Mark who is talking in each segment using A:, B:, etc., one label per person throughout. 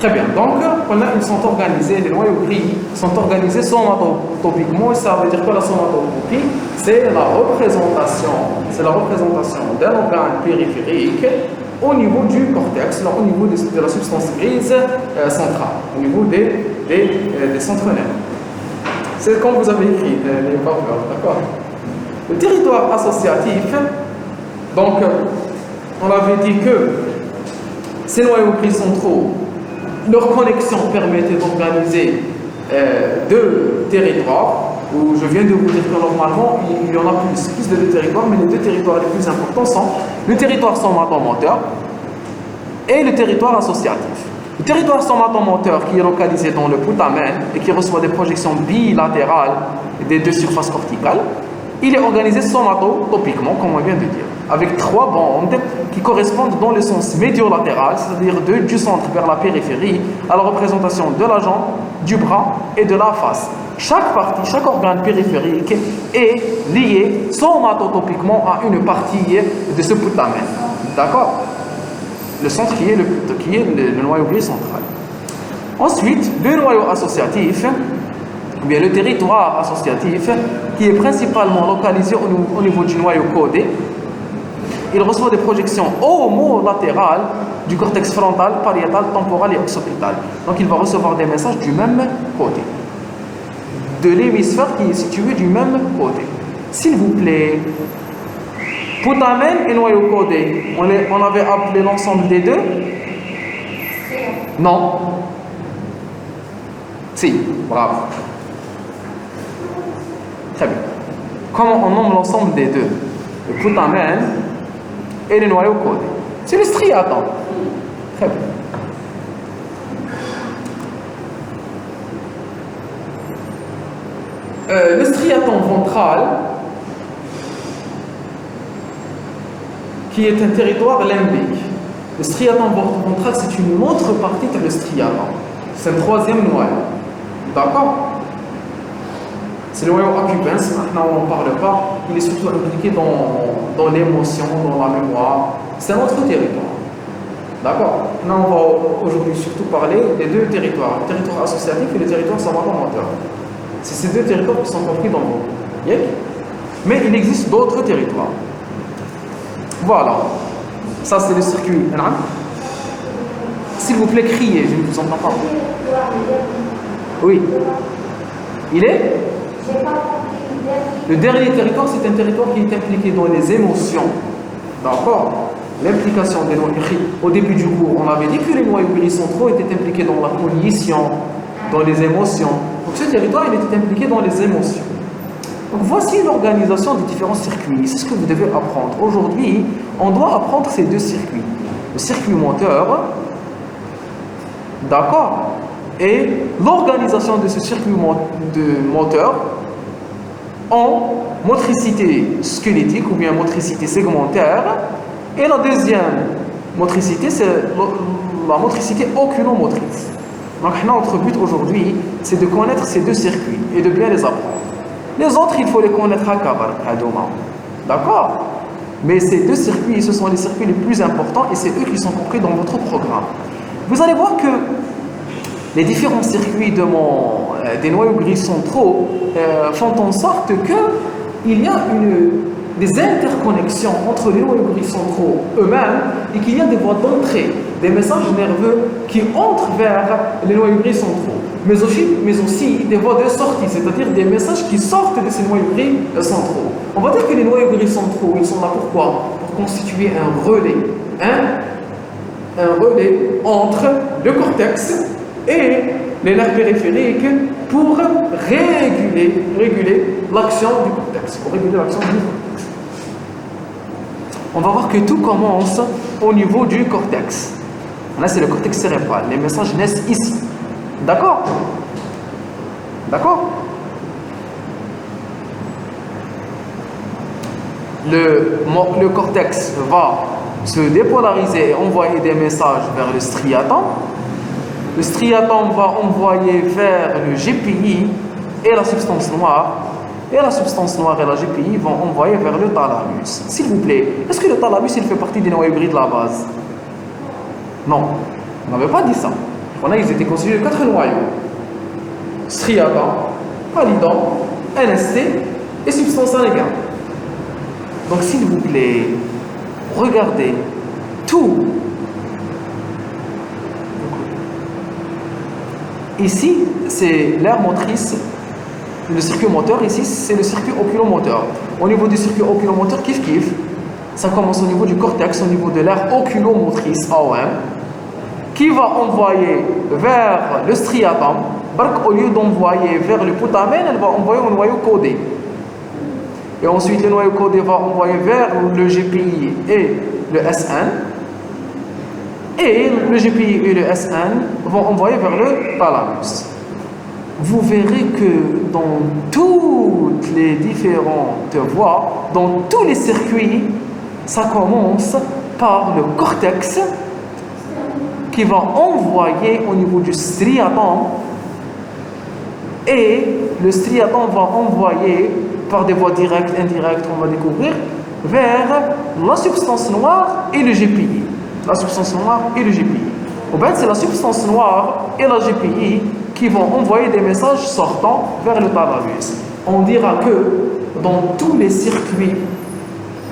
A: Très bien. Donc, ils sont organisés, les noyaux gris sont organisés somatotopiquement. Ça veut dire que la somatotopie, c'est la représentation d'un organe périphérique au niveau du cortex, au niveau de la substance grise centrale, au niveau des centres nerveux. C'est comme vous avez écrit, les barbeurs, d'accord? Le territoire associatif, donc, on avait dit que ces noyaux gris centraux, leur connexion permettait d'organiser deux territoires, où je viens de vous dire que normalement, il y en a plus de deux territoires, mais les deux territoires les plus importants sont le territoire somatomoteur et le territoire associatif. Le territoire somatomoteur qui est localisé dans le putamen et qui reçoit des projections bilatérales des deux surfaces corticales, il est organisé somatotopiquement, comme on vient de dire, avec trois bandes qui correspondent dans le sens médiolatéral, c'est-à-dire du centre vers la périphérie, à la représentation de la jambe, du bras et de la face. Chaque partie, chaque organe périphérique est lié somatotopiquement à une partie de ce putamen. D'accord? Le centre qui est le noyau gris central. Ensuite, le noyau associatif, ou bien le territoire associatif, qui est principalement localisé au niveau du noyau caudé. Il reçoit des projections homolatérales du cortex frontal, pariétal, temporal et occipital. Donc il va recevoir des messages du même côté, de l'hémisphère qui est situé du même côté. S'il vous plaît, putamen et noyau caudé, on avait appelé l'ensemble des deux? Non. Si, bravo. Très bien. Comment on nomme l'ensemble des deux? Le putamen et le noyau caudé. C'est le striaton. Très bien. Le striaton ventral, qui est un territoire limbique. Le striaton ventral, c'est une autre partie de le striaton. C'est un troisième noyau. D'accord? C'est le noyau accumbens, maintenant on n'en parle pas. Il est surtout impliqué dans l'émotion, dans la mémoire. C'est un autre territoire. D'accord? Là, on va aujourd'hui surtout parler des deux territoires, le territoire associatif et le territoire somatomoteur. C'est ces deux territoires qui sont compris dans le mot. Mais il existe d'autres territoires. Voilà. Ça, c'est le circuit. S'il vous plaît, criez, je ne vous entends pas. Oui. Il est? Le dernier territoire, c'est un territoire qui est impliqué dans les émotions. D'accord? L'implication des noyaux gris. Au début du cours, on avait dit que les noyaux gris centraux étaient impliqués dans la cognition, dans les émotions. Donc ce territoire, il était impliqué dans les émotions. Donc voici l'organisation des différents circuits. C'est ce que vous devez apprendre. Aujourd'hui, on doit apprendre ces deux circuits. Le circuit moteur, d'accord, et l'organisation de ce circuit moteur en motricité squelettique ou bien motricité segmentaire. Et la deuxième motricité, c'est la motricité oculomotrice. Donc notre but aujourd'hui, c'est de connaître ces deux circuits et de bien les apprendre. Les autres, il faut les connaître à demain. D'accord? Mais ces deux circuits, ce sont les circuits les plus importants et c'est eux qui sont compris dans votre programme. Vous allez voir que les différents circuits des noyaux gris centraux font en sorte qu'il y a des interconnexions entre les noyaux gris centraux eux-mêmes et qu'il y a des voies d'entrée, des messages nerveux qui entrent vers les noyaux gris centraux, mais aussi des voies de sortie, c'est-à-dire des messages qui sortent de ces noyaux gris centraux. On va dire que les noyaux gris centraux, ils sont là pourquoi? Pour constituer un relais, un relais entre le cortex et les nerfs périphériques pour réguler l'action du cortex, On va voir que tout commence au niveau du cortex. Là, c'est le cortex cérébral. Les messages naissent ici. D'accord? D'accord? Le cortex va se dépolariser et envoyer des messages vers le striaton. Le striaton va envoyer vers le GPI et la substance noire. Et la substance noire et la GPI vont envoyer vers le thalamus. S'il vous plaît, est-ce que le thalamus il fait partie des noyaux gris de la base? Non, on n'avait pas dit ça. ils étaient constitués de 4 noyaux. Striatum, pallidum, NST et substance allégrante. Donc s'il vous plaît, regardez tout. Ici, c'est l'aire motrice, le circuit moteur. Ici, c'est le circuit oculomoteur. Au niveau du circuit oculomoteur, kiff, ça commence au niveau du cortex, au niveau de l'aire oculomotrice AOM, qui va envoyer vers le striatum. Au lieu d'envoyer vers le putamen, elle va envoyer un noyau codé. Et ensuite, le noyau codé va envoyer vers le GPI et le SN. Et le GPI et le SN vont envoyer vers le thalamus. Vous verrez que dans toutes les différentes voies, dans tous les circuits, ça commence par le cortex qui va envoyer au niveau du striatum, et le striatum va envoyer par des voies directes, indirectes, on va découvrir, vers la substance noire et le GPI. La substance noire et le GPI. En fait, c'est la substance noire et la GPI qui vont envoyer des messages sortant vers le thalamus. On dira que dans tous les circuits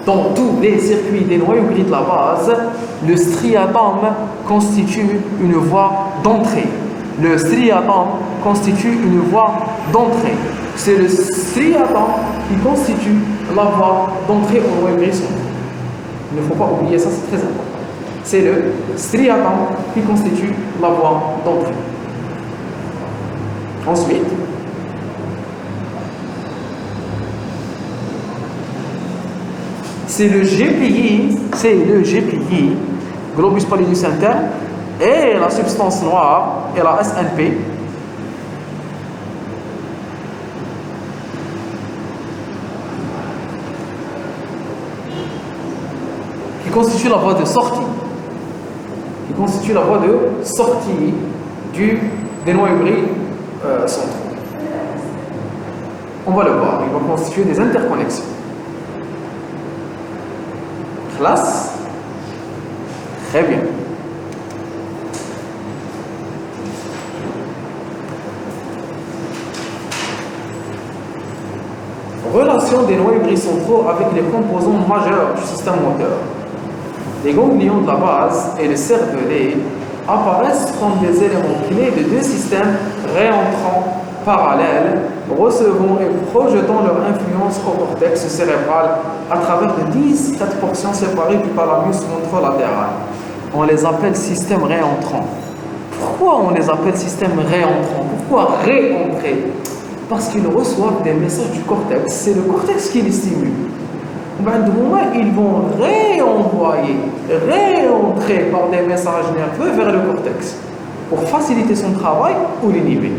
A: des noyaux gris de la base, le striatum constitue une voie d'entrée. Le striatum constitue une voie d'entrée. C'est le striatum qui constitue la voie d'entrée au noyau gris central. Il ne faut pas oublier ça, c'est très important. C'est le striatum qui constitue la voie d'entrée. Ensuite, c'est le GPI, globus pallidus interne, et la substance noire et la SNP qui constitue la voie de sortie. Des noyaux gris centraux. On va le voir, il va constituer des interconnexions. Classe. Très bien. Relation des noyaux gris centraux avec les composants majeurs du système moteur. Les ganglions de la base et le cervelet apparaissent comme des éléments clés de deux systèmes réentrants parallèles, recevant et projetant leur influence au cortex cérébral à travers de discrètes portions séparées du thalamus ventrolatéral. On les appelle systèmes réentrants. Pourquoi on les appelle systèmes réentrants? Pourquoi réentrer? Parce qu'ils reçoivent des messages du cortex. C'est le cortex qui les stimule. Ils vont réentrer par des messages nerveux vers le cortex pour faciliter son travail ou l'inhiber.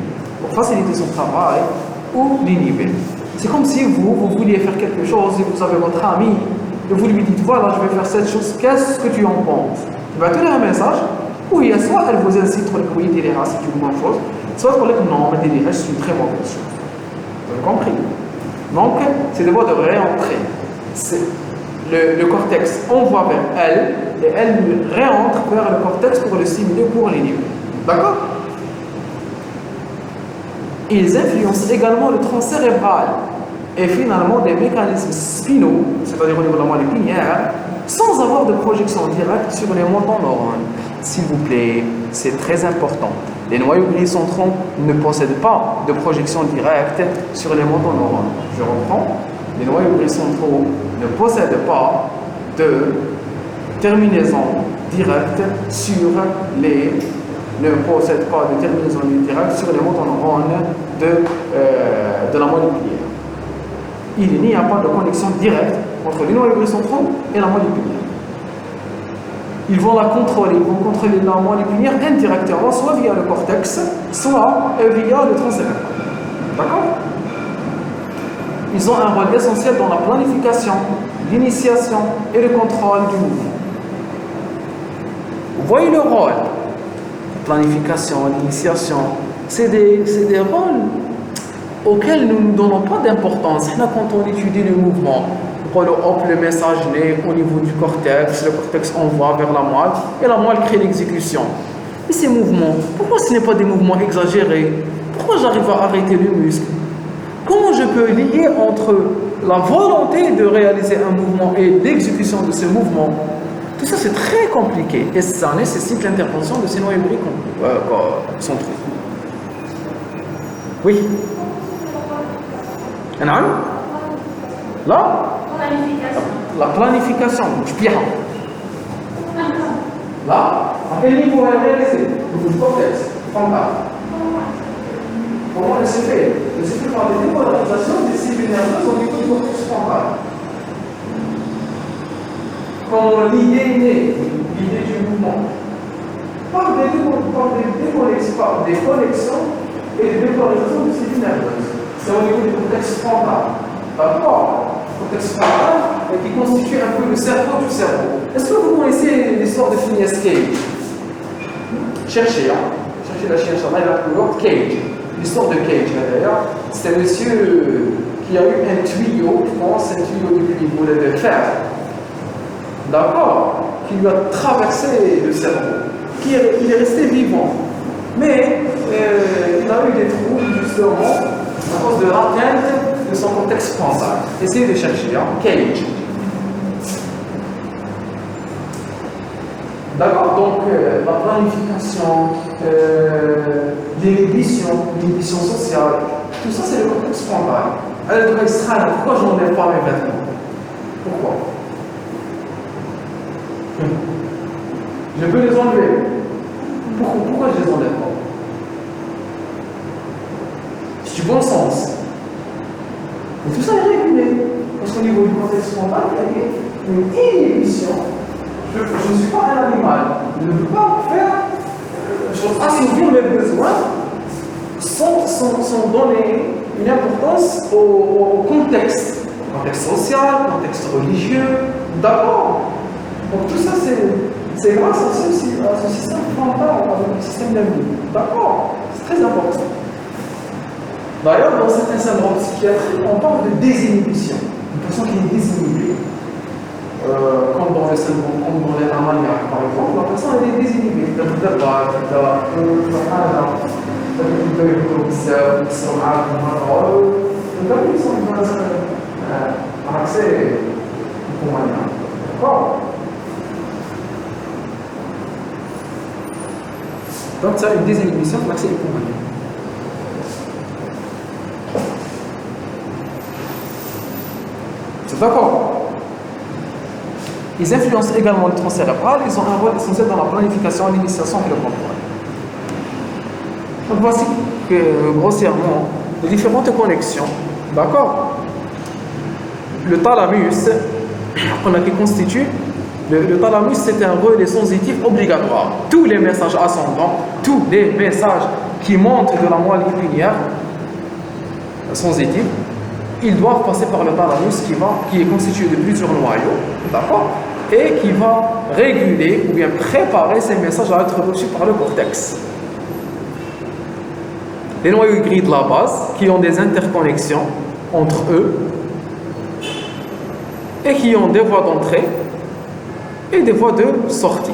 A: C'est comme si vous vouliez faire quelque chose et vous avez votre ami et vous lui dites voilà, je vais faire cette chose, qu'est-ce que tu en penses? Il va te donner un message où il y a soit elle vous incite pour le oui, c'est une bonne chose, soit pour le non, mais c'est une très mauvaise chose. Vous avez compris? Donc, c'est des voies de réentrée. Le cortex envoie vers elle et elle réentre vers le cortex pour le stimuler, pour l'inhiber. D'accord? Ils influencent également le tronc cérébral et finalement des mécanismes spinaux, c'est-à-dire au niveau de la moelle épinière, sans avoir de projection directe sur les motoneurones. S'il vous plaît, c'est très important. Les noyaux gris centraux ne possèdent pas de projection directe sur les motoneurones. Je reprends. Les noyaux gris centraux ne possèdent pas de terminaison directe sur les motoneurones de la moelle épinière. Il n'y a pas de connexion directe entre les noyaux gris centraux et la moelle épinière. Ils vont contrôler la moelle épinière indirectement, soit via le cortex, soit via le tronc cérébral. D'accord? Ils ont un rôle essentiel dans la planification, l'initiation et le contrôle du mouvement. Vous voyez le rôle? Planification, l'initiation, c'est des rôles auxquels nous ne donnons pas d'importance. Là, quand on étudie le mouvement, le message naît au niveau du cortex, le cortex envoie vers la moelle et la moelle crée l'exécution. Et ces mouvements, pourquoi ce n'est pas des mouvements exagérés? Pourquoi j'arrive à arrêter le muscle? Comment je peux lier entre la volonté de réaliser un mouvement et l'exécution de ce mouvement? Tout ça, c'est très compliqué et ça nécessite l'intervention de ces noyaux gris centraux. Oui. Là, la planification. Là, à quel niveau elle est réalisée? Le cortex frontal. Comment elle se fait? Elle se fait par des dépolarisations des cellules nerveuses au niveau du cortex frontal. Comment l'idée du mouvement? Par des connexions et des dépolarisations des cellules nerveuses. C'est au niveau du cortex frontal. D'accord? Le cortex frontal qui constitue un peu le cerveau du cerveau. Est-ce que vous connaissez l'histoire de Phineas Cage? Cherchez la cherche, là, il a plus Cage. L'histoire de Cage, d'ailleurs, c'est un monsieur qui a eu un tuyau, je pense, un tuyau depuis une boule de fer. D'accord? Qui lui a traversé le cerveau. Il est resté vivant. Mais il a eu des troubles, justement, à cause de l'atteinte de son cortex frontal. Essayez de chercher, Cage. D'accord? Donc, la planification, l'inhibition sociale, tout ça, c'est le cortex frontal. Elle doit extraire. Pourquoi je n'enlève pas mes vêtements? Pourquoi? Je peux les enlever. Pourquoi je les enlève pas? C'est du bon sens. Mais tout ça est régulé. Parce qu'au niveau du cortex frontal, il y a une inhibition. Je ne suis pas un animal. Je ne peux pas faire assouvir mes besoins sans donner une importance au contexte. Contexte social, contexte religieux. D'accord. Donc tout ça, c'est grâce à ce système frontal, au système limbique. D'accord? C'est très important. D'ailleurs, dans certains syndromes psychiatriques, on parle de désinhibition. Une personne qui est désinhibée, comme dans les syndromes, comme dans les maniaques, par exemple, la personne elle est désinhibée. D'accord? Donc, ça, une désinhibition de l'accès hypomaniaque. C'est d'accord? Ils influencent également le tronc cérébral, ils ont un rôle essentiel dans la planification, l'initiation et le contrôle. Donc, voici que, grossièrement, les différentes connexions. D'accord? Le thalamus, qui constitue. Le thalamus, c'est un relais sensitif obligatoire. Tous les messages ascendants, tous les messages qui montent de la moelle épinière sensitive, ils doivent passer par le thalamus qui est constitué de plusieurs noyaux, d'accord, et qui va réguler ou bien préparer ces messages à être reçus par le cortex. Les noyaux gris de la base, qui ont des interconnexions entre eux, et qui ont des voies d'entrée et des voies de sortie.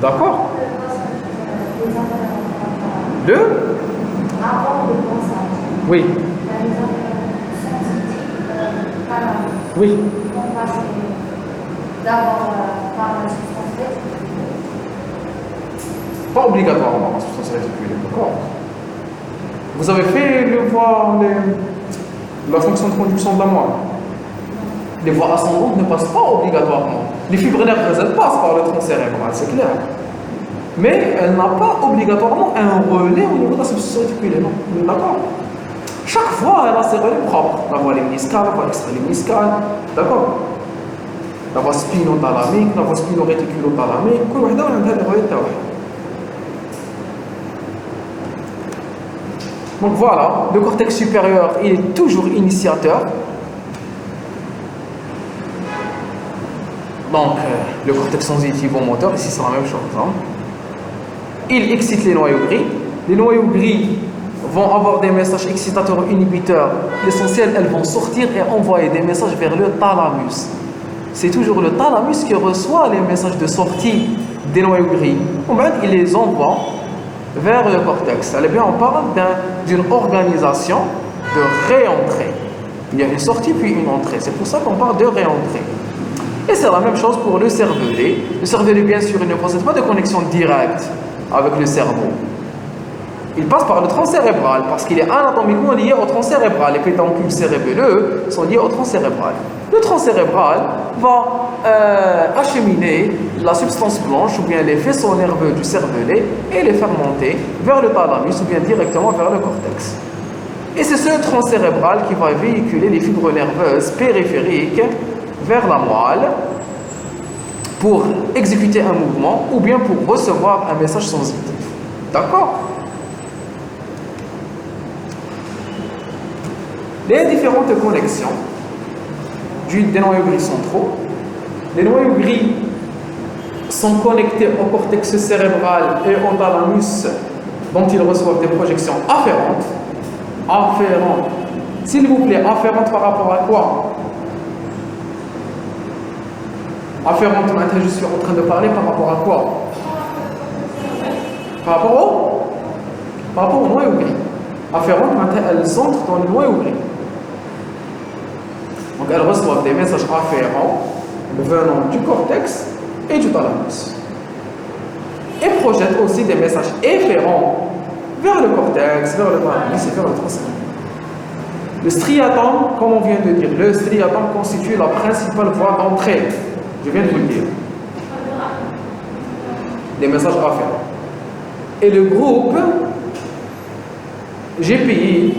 A: D'accord? Oui. Oui. Pas obligatoirement la substance réticulée, d'accord? Vous avez fait la fonction de conduction de la moelle. Les voies ascendantes ne passent pas obligatoirement. Les fibres nerveuses, elles passent par le tronc cérébral, c'est clair. Mais elle n'a pas obligatoirement un relais au niveau de la substance réticulée, non? D'accord? Chaque voie, elle a ses relais propres. La voie lemniscale, la voie extralemniscale, d'accord? La voie spinothalamique, la voie spinoréticulothalamique, كل وحدة عندها les relais تاعها. Donc voilà, le cortex supérieur, il est toujours initiateur. Donc, le cortex sensitif ou moteur, ici c'est la même chose. Hein. Il excite les noyaux gris. Les noyaux gris vont avoir des messages excitateurs ou inhibiteurs. L'essentiel, elles vont sortir et envoyer des messages vers le thalamus. c'est toujours le thalamus qui reçoit les messages de sortie des noyaux gris. Il les envoie vers le cortex. Eh bien, on parle d'une organisation de réentrée. Il y a une sortie puis une entrée. C'est pour ça qu'on parle de réentrée. Et c'est la même chose pour le cervelet. Le cervelet, bien sûr, il ne possède pas de connexion directe avec le cerveau. Il passe par le tronc cérébral parce qu'il est anatomiquement lié au tronc cérébral. Les pédoncules cérébelleux sont liés au tronc cérébral. Le tronc cérébral va acheminer la substance blanche ou bien les faisceaux nerveux du cervelet et les faire monter vers le thalamus ou bien directement vers le cortex. Et c'est ce tronc cérébral qui va véhiculer les fibres nerveuses périphériques vers la moelle pour exécuter un mouvement ou bien pour recevoir un message sensitif. D'accord? Les différentes connexions des noyaux gris centraux. Les noyaux gris sont connectés au cortex cérébral et au thalamus dont ils reçoivent des projections afférentes. Afférentes. S'il vous plaît, afférentes par rapport à quoi? Afférentes, maintenant je suis en train de parler par rapport à quoi? Par rapport au noyau gris. Afférentes, maintenant elles entrent dans le noyau gris. Donc elles reçoivent des messages afférents venant du cortex et du thalamus. Et projettent aussi des messages efférents vers le cortex, vers le thalamus et vers le tronc cérébral. Le striatum, comme on vient de dire, le striatum constitue la principale voie d'entrée. Je viens de vous le dire. Les messages afférents. Et le groupe GPI,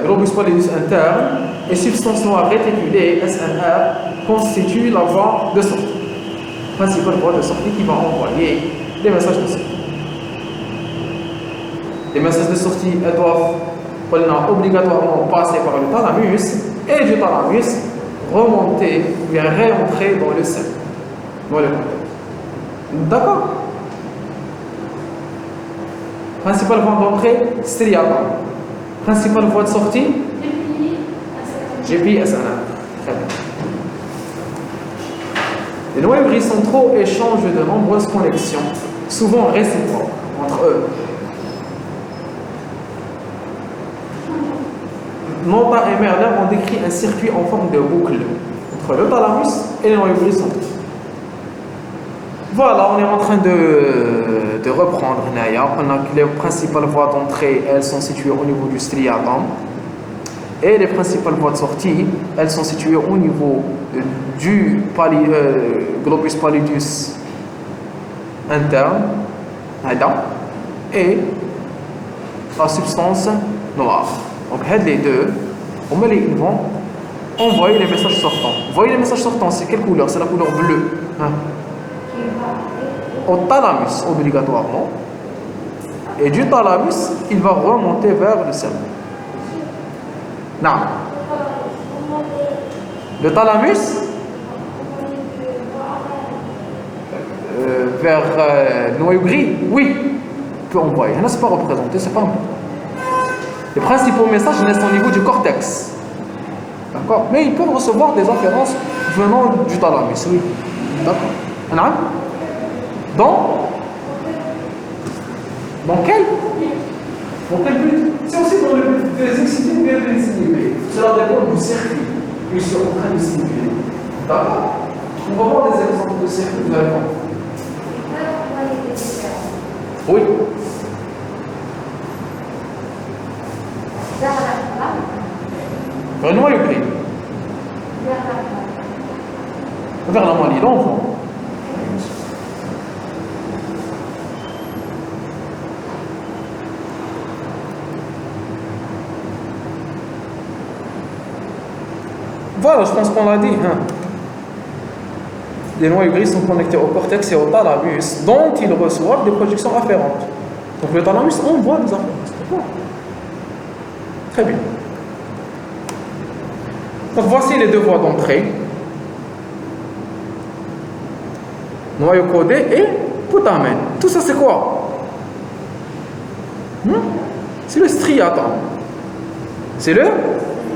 A: globus pallidus interne, et substance noire réticulée, SNR, constitue la voie de sortie. Principale voie de sortie qui va envoyer des messages de sortie. Les messages de sortie, elles doivent obligatoirement passer par le thalamus et du thalamus remonter, bien réentrer dans le cerveau, dans le cortex. D'accord? Principale voie d'entrée, striatum. Principale voie de sortie, GPI, SNR. Très bien. Les noyaux gris centraux échangent de nombreuses connexions, souvent réciproques, entre eux. Nota et Merler ont décrit un circuit en forme de boucle entre le thalamus et les noyaux gris centraux. Voilà, on est en train de reprendre Naya. On a les principales voies d'entrée, elles sont situées au niveau du striatum. Et les principales voies de sortie, elles sont situées au niveau du globus pallidus interne, et la substance noire. Donc, les deux, ils vont envoyer les messages sortants. Vous voyez les messages sortants, c'est quelle couleur? C'est la couleur bleue. Au thalamus, obligatoirement. Et du thalamus, il va remonter vers le cerveau. Non. Le thalamus vers noyau gris, oui, peut envoyer. Il ne s'est pas représenté, c'est pas un. Les principaux messages naissent au niveau du cortex. D'accord? Mais ils peuvent recevoir des afférences venant du thalamus, oui. D'accord? Dans quel but? C'est aussi dans le but de les exciter ou bien de les stimuler. Cela dépend du circuit qu'ils sont en train de stimuler. D'accord? On va voir des exemples de circuits, vous allez voir. Oui. Vers le noyau gris. Vers la moelle, l'enfant. Voilà, je pense qu'on l'a dit. Les noyaux gris sont connectés au cortex et au thalamus, dont ils reçoivent des projections afférentes. Donc le thalamus envoie des afférences. D'accord? Très bien. Donc voici les deux voies d'entrée. Noyau codé et putamen. Tout ça c'est quoi? C'est le striatum. C'est le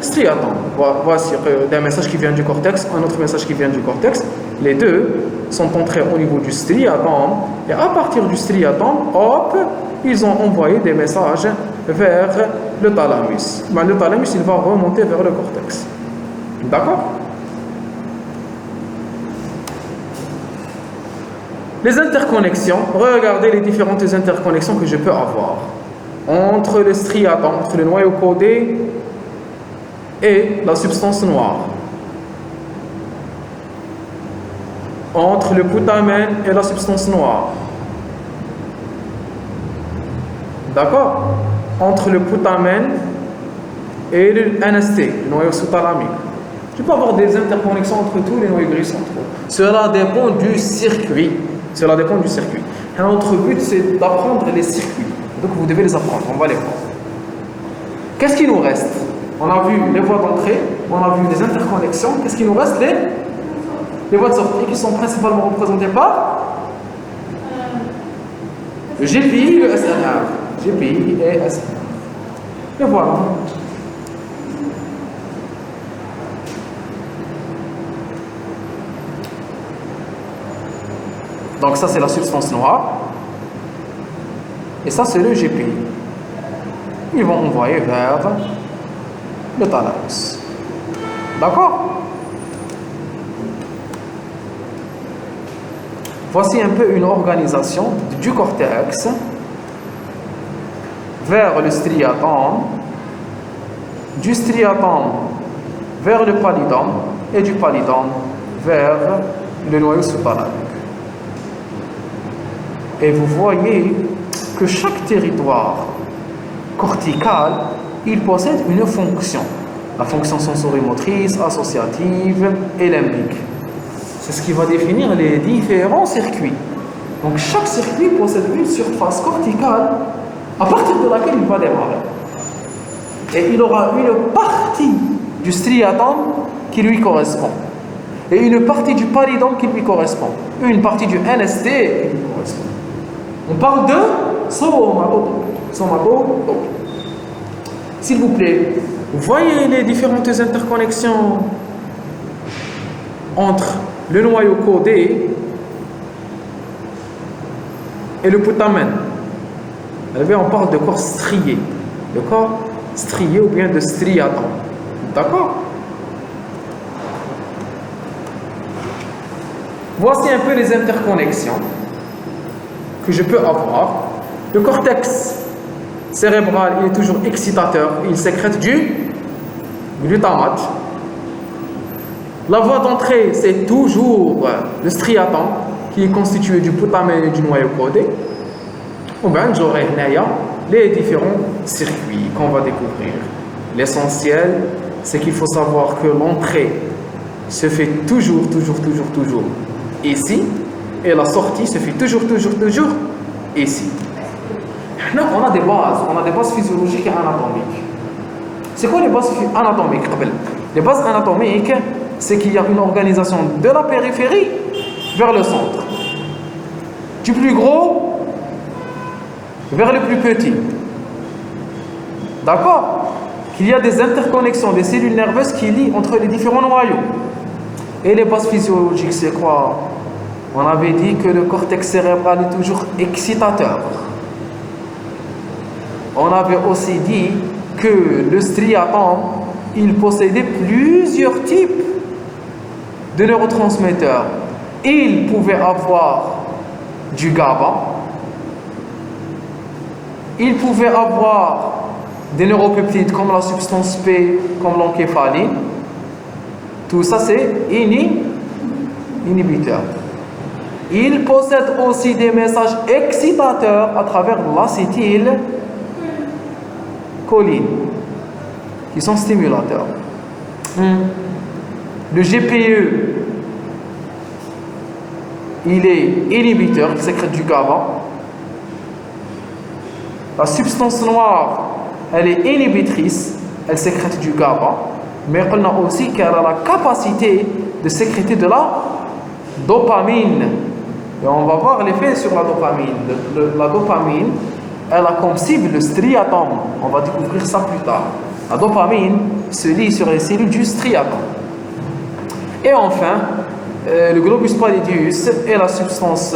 A: striatum. Voici un message qui vient du cortex, un autre message qui vient du cortex. Les deux sont entrés au niveau du striatum et à partir du striatum, hop, ils ont envoyé des messages vers le thalamus. Ben, le thalamus, il va remonter vers le cortex. D'accord? Les interconnexions, regardez les différentes interconnexions que je peux avoir entre le striatum, entre le noyau codé et la substance noire, entre le putamen et la substance noire, d'accord, entre le putamen et le NST, le noyau sous-thalamique. Je peux avoir des interconnexions entre tous les noyaux gris centraux. Cela dépend du circuit. Cela dépend du circuit. Et notre but, c'est d'apprendre les circuits. Donc, vous devez les apprendre. On va les voir. Qu'est-ce qui nous reste? On a vu les voies d'entrée, on a vu les interconnexions. Qu'est-ce qui nous reste? Les voies de sortie qui sont principalement représentées par le GPI, le SNR. GPI et SNR. Et voilà. Donc ça, c'est la substance noire. Et ça, c'est le GPI. Ils vont envoyer vers le thalamus. D'accord? Voici un peu une organisation du cortex vers le striatum, du striatum vers le pallidum et du pallidum vers le noyau sous-thalamique. Et vous voyez que chaque territoire cortical, il possède une fonction. La fonction sensorimotrice, associative et limbique. C'est ce qui va définir les différents circuits. Donc chaque circuit possède une surface corticale à partir de laquelle il va démarrer. Et il aura une partie du striatum qui lui correspond. Et une partie du pallidum qui lui correspond. Une partie du NST qui lui correspond. On parle de somatotopie. S'il vous plaît, vous voyez les différentes interconnexions entre le noyau codé et le putamen. On parle de corps strié. De corps strié ou bien de striatum. D'accord? Voici un peu les interconnexions que je peux avoir. Le cortex cérébral, il est toujours excitateur, il sécrète du glutamate. La voie d'entrée, c'est toujours le striatum, qui est constitué du putamen et du noyau codé. Ou bien, j'aurai les différents circuits qu'on va découvrir. L'essentiel, c'est qu'il faut savoir que l'entrée se fait toujours ici, et la sortie se fait toujours ici. Là, on a des bases physiologiques et anatomiques. C'est quoi les bases anatomiques? Les bases anatomiques, c'est qu'il y a une organisation de la périphérie vers le centre. Du plus gros vers le plus petit. D'accord? Qu'il y a des interconnexions des cellules nerveuses qui lient entre les différents noyaux. Et les bases physiologiques, c'est quoi? On avait dit que le cortex cérébral est toujours excitateur. On avait aussi dit que le striatum, il possédait plusieurs types de neurotransmetteurs. Il pouvait avoir du GABA, il pouvait avoir des neuropeptides comme la substance P, comme l'encéphaline. Tout ça, c'est inhibiteur. Il possède aussi des messages excitateurs à travers l'acétylcholine, qui sont stimulateurs. Le GPE, il est inhibiteur, il sécrète du GABA. La substance noire, elle est inhibitrice, elle sécrète du GABA. Mais on a aussi qu'elle a la capacité de sécréter de la dopamine. Et on va voir l'effet sur la dopamine. La dopamine, elle a comme cible le striatum. On va découvrir ça plus tard. La dopamine, se lie sur les cellules du striatum. Et enfin, le globus pallidus et la substance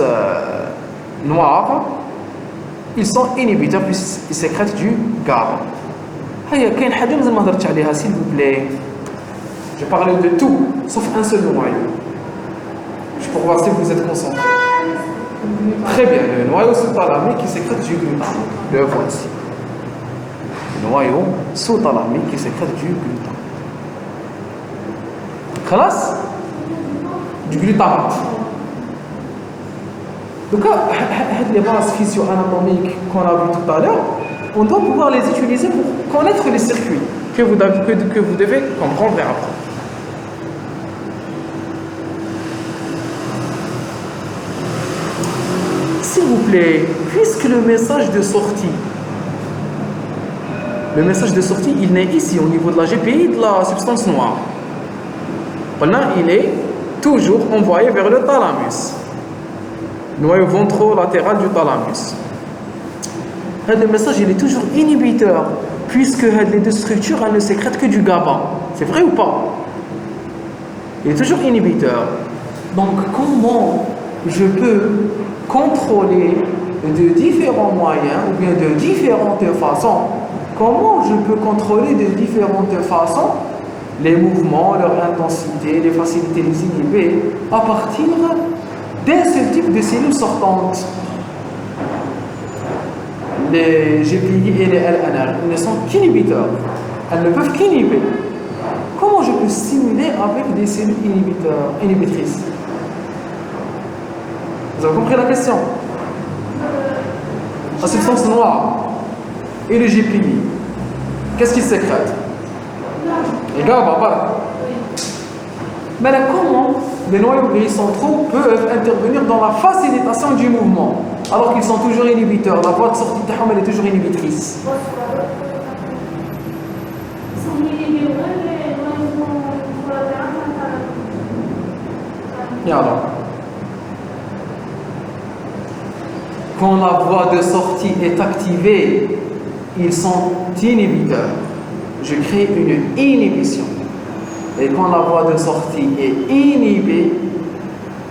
A: noire, ils sont inhibiteurs puisqu'ils sécrètent du GABA. S'il vous plaît, je parlais de tout, sauf un seul noyau. Je peux voir si vous êtes concentrés. Très bien, le noyau sous-thalamique qui sécrète du glutamate. Le voici. Le noyau sous-thalamique qui sécrète du glutamate. Classe du glutamate. Donc, les bases physio-anatomiques qu'on a vues tout à l'heure, on doit pouvoir les utiliser pour connaître les circuits que vous devez comprendre et apprendre. S'il vous plaît, puisque le message de sortie, il naît ici au niveau de la GPI de la substance noire. Il est toujours envoyé vers le thalamus, noyau ventrolatéral du thalamus. Le message il est toujours inhibiteur, puisque les deux structures elles ne sécrètent que du GABA. C'est vrai ou pas? Il est toujours inhibiteur. Donc comment je peux contrôler de différents moyens ou bien de différentes façons? Comment je peux contrôler de différentes façons les mouvements, leur intensité, les facilités les inhiber à partir d'un seul type de cellules sortantes? Les GPI et les LNR, ils ne sont qu'inhibiteurs. Elles ne peuvent qu'inhiber. Comment je peux stimuler avec des cellules inhibitrices? Vous avez compris la question? La substance noire et le GPI, qu'est-ce qu'ils sécrètent? Les GABA, voilà. Mais là, comment les noyaux gris centraux peuvent intervenir dans la facilitation du mouvement alors qu'ils sont toujours inhibiteurs? La voie de sortie de Taham, elle est toujours inhibitrice. Et alors, quand la voie de sortie est activée, ils sont inhibiteurs. Je crée une inhibition. Et quand la voie de sortie est inhibée,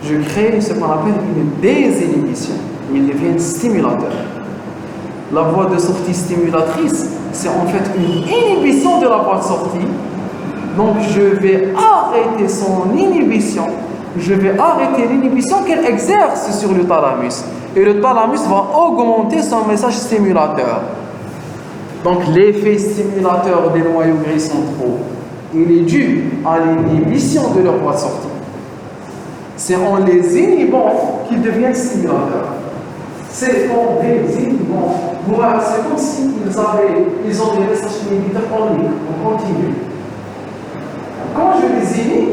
A: je crée ce qu'on appelle une désinhibition. Ils deviennent stimulateurs. La voie de sortie stimulatrice, c'est en fait une inhibition de la voie de sortie. Donc je vais arrêter son inhibition. Je vais arrêter l'inhibition qu'elle exerce sur le thalamus. Et le thalamus va augmenter son message stimulateur. Donc l'effet stimulateur des noyaux gris centraux, il est dû à l'inhibition de leur voie de sortie. C'est en les inhibant qu'ils deviennent stimulateurs. C'est en les inhibant. Voilà, c'est comme s'ils ont des messages inhibiteurs en ligne, en continu. Quand je les inhibe,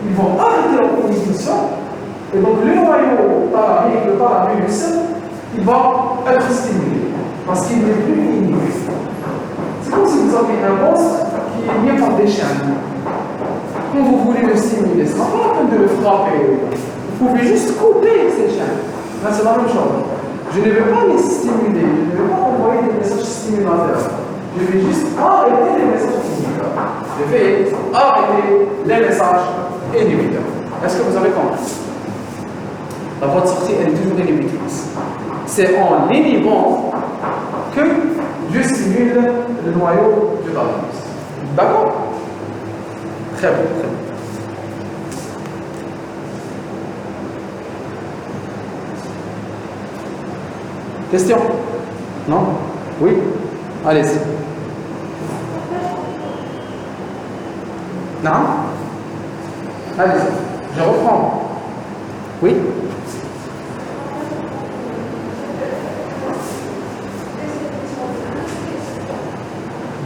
A: ils vont arrêter leur inhibition. Et donc le noyau thalamique, le thalamus, il va être stimulé. Parce qu'il n'est plus inhibé. C'est comme si vous avez un monstre qui est lié par des chaînes. Quand vous voulez le stimuler, ce n'est pas la peine de le frapper. Vous pouvez juste couper ces chaînes. Là, c'est la même chose. Je ne vais pas les stimuler, je ne vais pas envoyer des messages stimulateurs. Je vais juste arrêter les messages inhibiteurs. Je vais arrêter les messages inhibiteurs. Est-ce que vous avez compris? La voie de sortie, elle est toujours inhibitrice. C'est en l'inhibant que je stimule le noyau du thalamus. D'accord? Très bien, très bien. Question? Non? Oui? Allez-y. Non? Allez-y. Je reprends. Oui?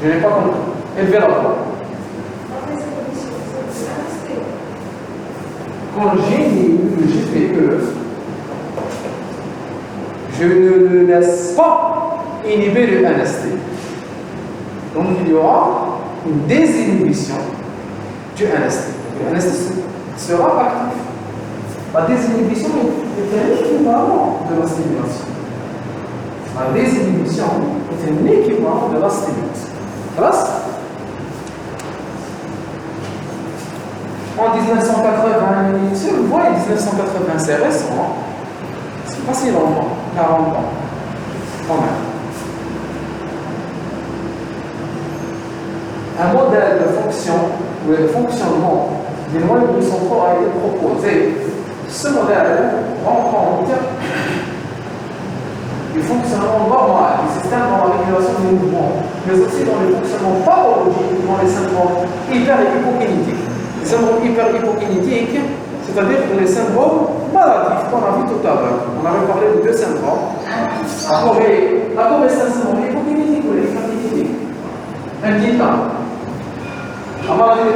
A: Je n'ai pas compris. Élevez la voix. Quand j'ai le GPE, je ne le laisse pas inhiber le NST. Donc il y aura une désinhibition du NST. Le NST sera actif. La désinhibition est un équivalent de la stimulation. La désinhibition est un équivalent de la stimulation. خلاص؟ en 1980, si vous voyez 1980, c'est récent, c'est pas si longtemps, 40 ans, quand même. Un modèle de fonction ou de fonctionnement des noyaux centraux a été proposé. Ce modèle rend compte du fonctionnement normal du système dans la régulation des mouvements, mais aussi dans le fonctionnement pathologique dans les syndromes hyper- et hypokinétiques. Les syndromes hyper- et hypokinétiques, c'est-à-dire que les syndromes maladifs qu'on a vu tout à l'heure. On avait parlé de deux syndromes. La Corée, c'est un syndrome hypokinétique ou hyperkinétique. Un titan. La maladie de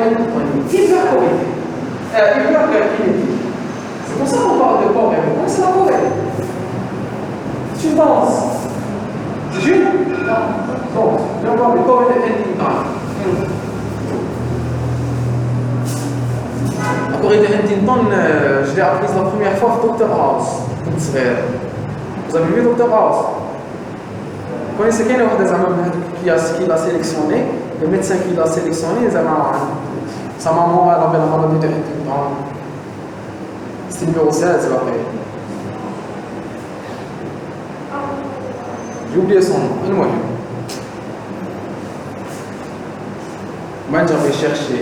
A: hyperkinétique. C'est pour ça qu'on parle de Corée. Pourquoi c'est la Corée? C'est une danse. C'est une danse. On parle de Corée de Huntington. La Corée de Huntington, je l'ai apprise la première fois avec Dr House. Vous avez vu Dr House? Vous connaissez quel est des amis qui l'a sélectionné? Le médecin qui l'a sélectionné, sa maman elle avait la maladie de Huntington. C'est le numéro 16, après. J'ai oublié son nom. Moi, j'avais cherché.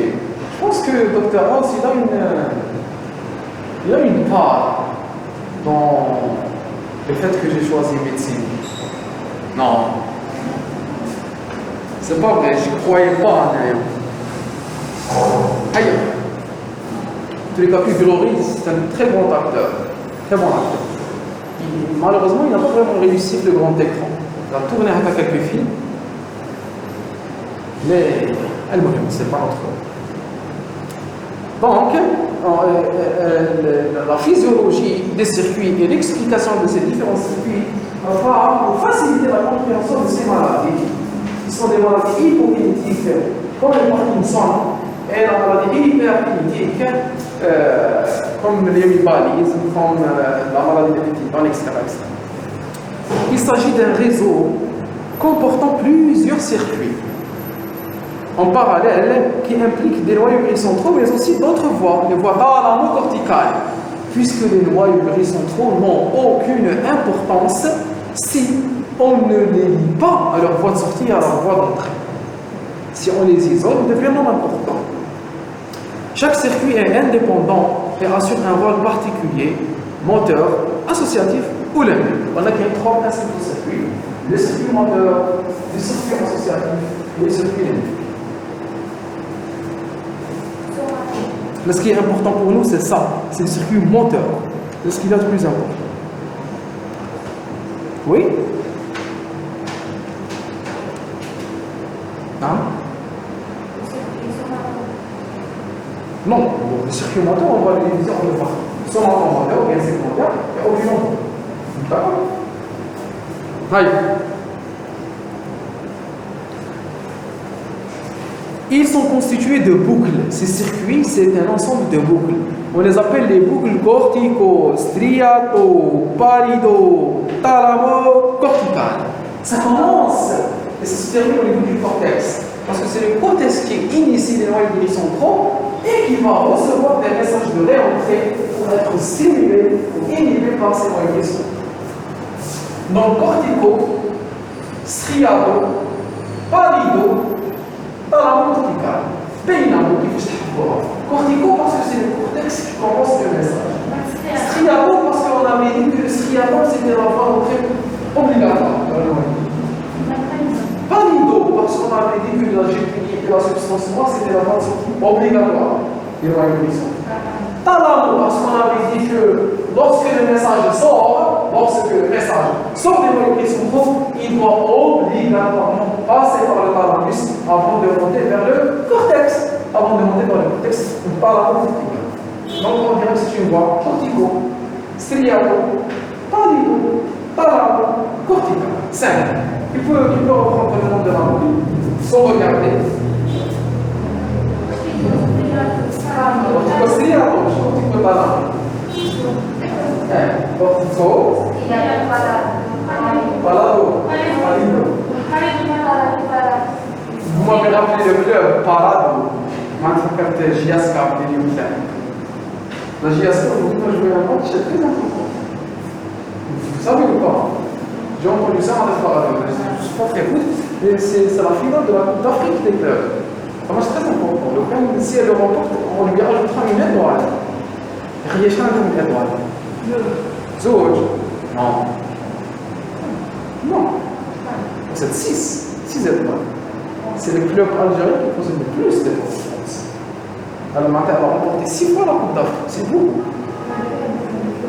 A: Je pense que Dr House, il a une part dans le fait que j'ai choisi médecine. Non. C'est pas vrai, je ne croyais pas en rien. Aïe. En tous les cas, Hugh Laurie, c'est un très bon acteur. Très bon acteur. Malheureusement, il n'a pas vraiment réussi le grand écran. Il a tourné à quelques films. Mais, c'est pas notre. Donc, la physiologie des circuits et l'explication de ces différents circuits va faciliter la compréhension de ces maladies, qui sont des maladies hypokinétiques, comme le Parkinson, et la maladie hyperkinétique, comme l'hémipalysme, comme la maladie de Huntington, etc. Il s'agit d'un réseau comportant plusieurs circuits en parallèle qui impliquent des noyaux gris-centraux, mais aussi d'autres voies, les voies thalamo-corticales, puisque les noyaux gris-centraux n'ont aucune importance si on ne les lie pas à leur voie de sortie et à leur voie d'entrée. Si on les isole, ils deviennent non importants. Chaque circuit est indépendant et assure un rôle particulier, moteur, associatif ou limbique. On a créé trois principes de circuits: le circuit moteur, le circuit associatif et le circuit limbique. Mais ce qui est important pour nous, c'est ça, c'est le circuit moteur. C'est ce qu'il y a de plus important. Oui? Hein? Non, le circuit moteur, on va le diviser en deux parties. Soit moteur, ou bien secondaire, et aucune autre. D'accord? Allez. Ils sont constitués de boucles. Ces circuits, c'est un ensemble de boucles. On les appelle les boucles cortico, striato, parido, thalamo, corticales. Ça commence et ça se termine au niveau du cortex. Parce que c'est le cortex qui initie les noyaux gris-centraux et qui va recevoir des messages de réentrée pour être stimulé ou inhibé par ces noyaux gris-centraux. Donc, cortico, striato, parido, thalamo-cortical, pénamo qui fait cortico parce que c'est le cortex qui commence le message. Striato parce qu'on avait dit que le striato c'était la voie d'entrée obligatoire dans le noyau. Parido parce qu'on avait dit que la gélatine et la substance noire c'était la voie de sortie obligatoire du noyau gris-central. Thalamo parce qu'on avait dit que lorsque le message sort des noyaux gris-centraux, il doit obligatoirement passer par le thalamus avant de monter vers le cortex. Avant de monter vers le cortex, thalamo-cortical. Donc on dirait que c'est une voie cortico, striato, parido, thalamo-cortical. Simple. Il peut reprendre le nom de la molécule sans regarder. Cortico-striato, cortico-thalamo. Cortico, palado, parido. Vous m'avez rappelé le club, Parado. معناتها فكرت جياسكا باليوم تاعي. La JSK, aujourd'hui, va jouer un match très important. Vous savez ou pas? J'ai entendu ça en parallèle. Je ne suis pas très good, mais c'est la finale de la Coupe d'Afrique des clubs. C'est un match très important. Le Cameroun, si elle le remporte, on lui ajoutera une étoile. Riechana comme une étoile. Zouj? Non. Non. C'est 6 étoiles. C'est le club algérien qui possède le plus d'étoiles. Elle va remporter 6 fois la Coupe d'Afrique, c'est beaucoup.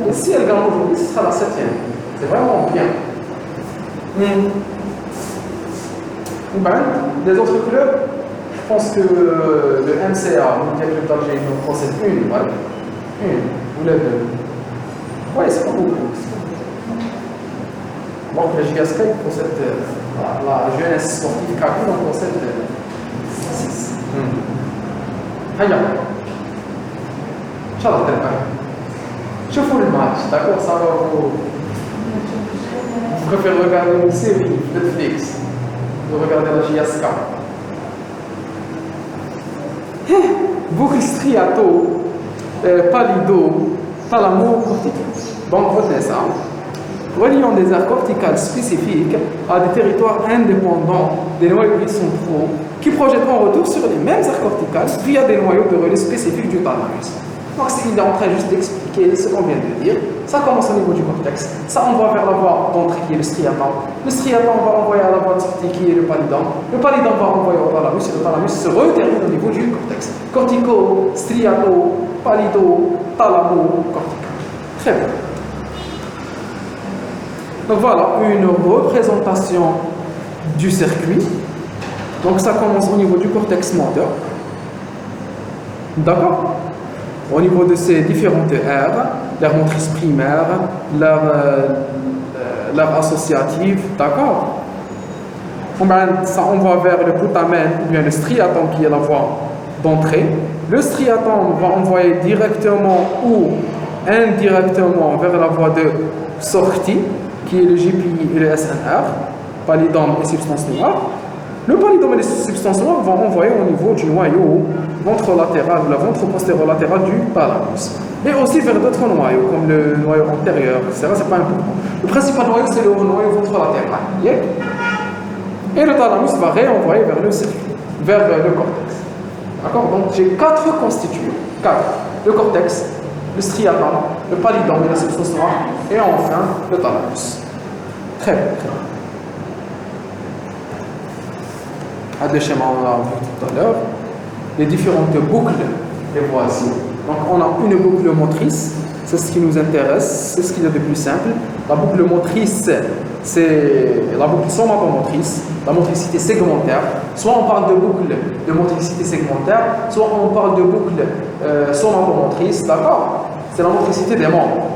A: Et si elle gagne aujourd'hui, ce sera la 7e. C'est vraiment bien. Des autres clubs, je pense que le MCA, le Mondial Club d'Algérie, en possède une, ouais. Une, ou les deux. Ouais, c'est pas beaucoup. Alors que le JSK possède la jeunesse sportive Kabyle, on possède 6. هيا ان شاء الله تربح شوفوا الماتش d'accord ça va vous préférez regarder une série Netflix de regarder la JSK boucle striato palido thalamo cortical donc retenez ça reliant des aires corticales spécifiques à des territoires indépendants des noyaux centraux qui projettent en retour sur les mêmes aires corticales via des noyaux de relais spécifiques du thalamus. Donc, il est en train juste d'expliquer ce qu'on vient de dire. Ça commence au niveau du cortex. Ça envoie vers la voie d'entrée qui est le striatum. Le striatum va envoyer à la voie de sortie qui est le pallidum. Le pallidum va envoyer au thalamus et le thalamus se retermine au niveau du cortex. Cortico, striato, pallido, thalamo, cortical. Très bien. Donc voilà une représentation du circuit. Donc ça commence au niveau du cortex moteur. D'accord? Au niveau de ces différentes aires, l'aire motrice primaire, l'aire associative, d'accord? Ça on va vers le putamen ou bien le striatum qui est la voie d'entrée. Le striatum va envoyer directement ou indirectement vers la voie de sortie qui est le GPI et le SNR, pallidum et substance noire. Le pallidum et les substances noires vont envoyer au niveau du noyau ventrolatéral, la ventre postérolatéral du thalamus. Et aussi vers d'autres noyaux, comme le noyau antérieur, etc. C'est pas important. Le principal noyau, c'est le noyau ventrolatéral. Et le thalamus va réenvoyer vers le circuit, vers le cortex. D'accord? Donc j'ai 4 constituants. 4. Le cortex, le striatum, le pallidum et la substance noire, et enfin le thalamus. Très bien, très bien. Le schéma on l'a vu tout à l'heure, les différentes boucles, les voici. Donc on a une boucle motrice, c'est ce qui nous intéresse, c'est ce qu'il y a de plus simple. La boucle motrice, c'est la boucle somatomotrice, la motricité segmentaire. Soit on parle de boucle de motricité segmentaire, soit on parle de boucle somatomotrice, d'accord? C'est la motricité des membres.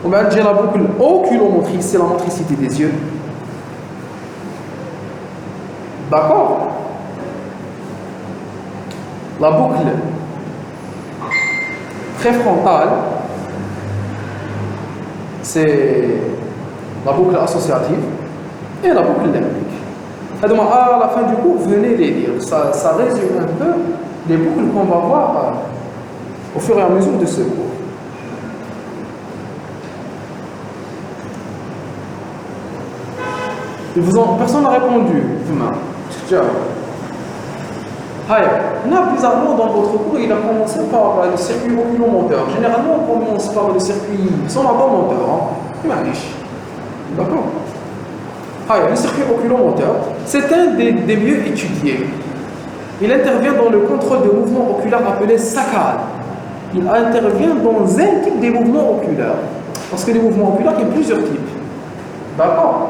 A: On va dire la boucle oculomotrice, c'est la motricité des yeux. D'accord? La boucle préfrontale, c'est la boucle associative et la boucle limbique. À la fin du cours, venez les lire. Ça résume un peu les boucles qu'on va voir au fur et à mesure de ce cours. Personne n'a répondu. Bizarrement, dans votre cours, il a commencé par le circuit oculomoteur. Généralement, on commence par le circuit somatomoteur. D'accord? Le circuit oculomoteur, c'est un des mieux étudiés. Il intervient dans le contrôle de mouvements oculaires appelés saccades. Il intervient dans un type des mouvements oculaires. Parce que les mouvements oculaires, il y a plusieurs types. D'accord?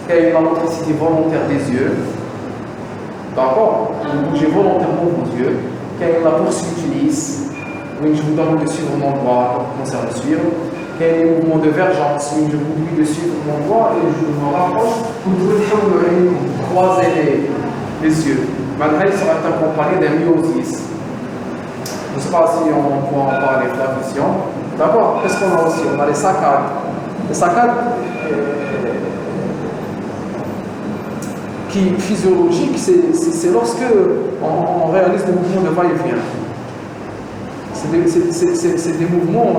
A: Il y a la motricité volontaire des yeux. D'accord? Vous bougez volontairement vos yeux. Il y a la poursuite lisse. Oui, je vous demande de suivre mon doigt pour commencer à le suivre. Il y a les mouvements de vergence. Oui, je vous dis de suivre mon doigt et je me rapproche. Vous pouvez croiser les yeux. Maintenant, il sera accompagné d'un myosis. Je ne sais pas si on pourra en parler de la vision. D'accord? Qu'est-ce qu'on a aussi? On a les saccades. Les saccades qui est physiologique, c'est lorsque on réalise des mouvements de va-et-vient. C'est des mouvements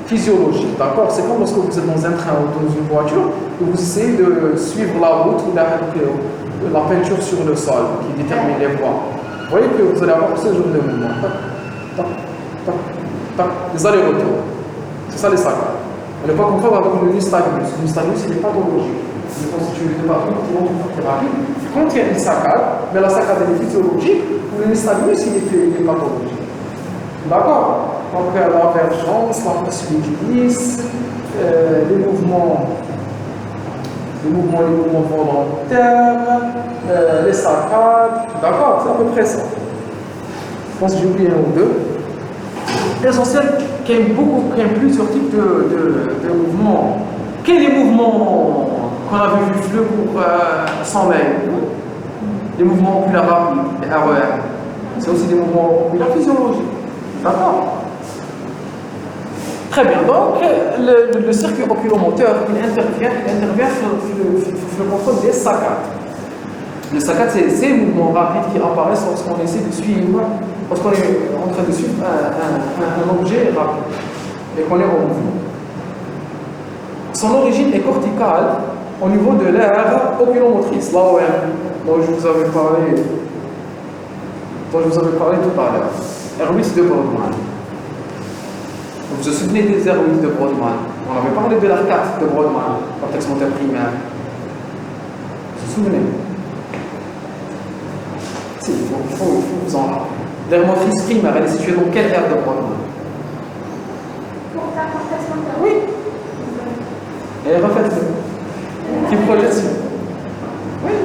A: physiologiques, d'accord? C'est comme lorsque vous êtes dans un train ou dans une voiture et vous essayez de suivre la route ou la peinture sur le sol qui détermine les voies. Vous voyez que vous allez avoir ce genre de mouvement. Tac, tac, tac, des allers-retours. C'est ça les saccades. On n'est pas content avec le nystagmus. Le nystagmus, il n'est pas pathologique. Il est constitué de parties qui vont très rapide. Quand il y a une saccade, mais la saccade est physiologique, le nystagmus, il est pathologique. D'accord? Donc la vergence, la poursuite glisse, les mouvements volontaires, les saccades. D'accord? C'est à peu près ça. Je pense que j'ai oublié un ou deux. L'essentiel, qu'il y a plusieurs types de mouvements. Quels sont les mouvements qu'on avait vu fleu pour sommeil? Les mouvements oculaires rapides, les RER. C'est aussi des mouvements oculaires physiologiques. D'accord? Très bien. Donc, le circuit oculomoteur, il intervient sur le contrôle des saccades. Les saccades, c'est ces mouvements rapides qui apparaissent lorsqu'on essaie de suivre, lorsqu'on est en train de suivre un objet rapide et qu'on est en mouvement. Son origine est corticale au niveau de l'aire oculomotrice, l'AOM, dont je vous avais parlé tout à l'heure. R8 de Brodmann. Vous vous souvenez des R8 de Brodmann? On avait parlé de l'R4 de Brodmann, cortex moteur primaire. Vous vous souvenez? Si, il faut vous en rappeler. L'aire motrice primaire, elle est située dans quelle aire de Brodmann? Oui. Et refaites-le. Qui projection? Oui.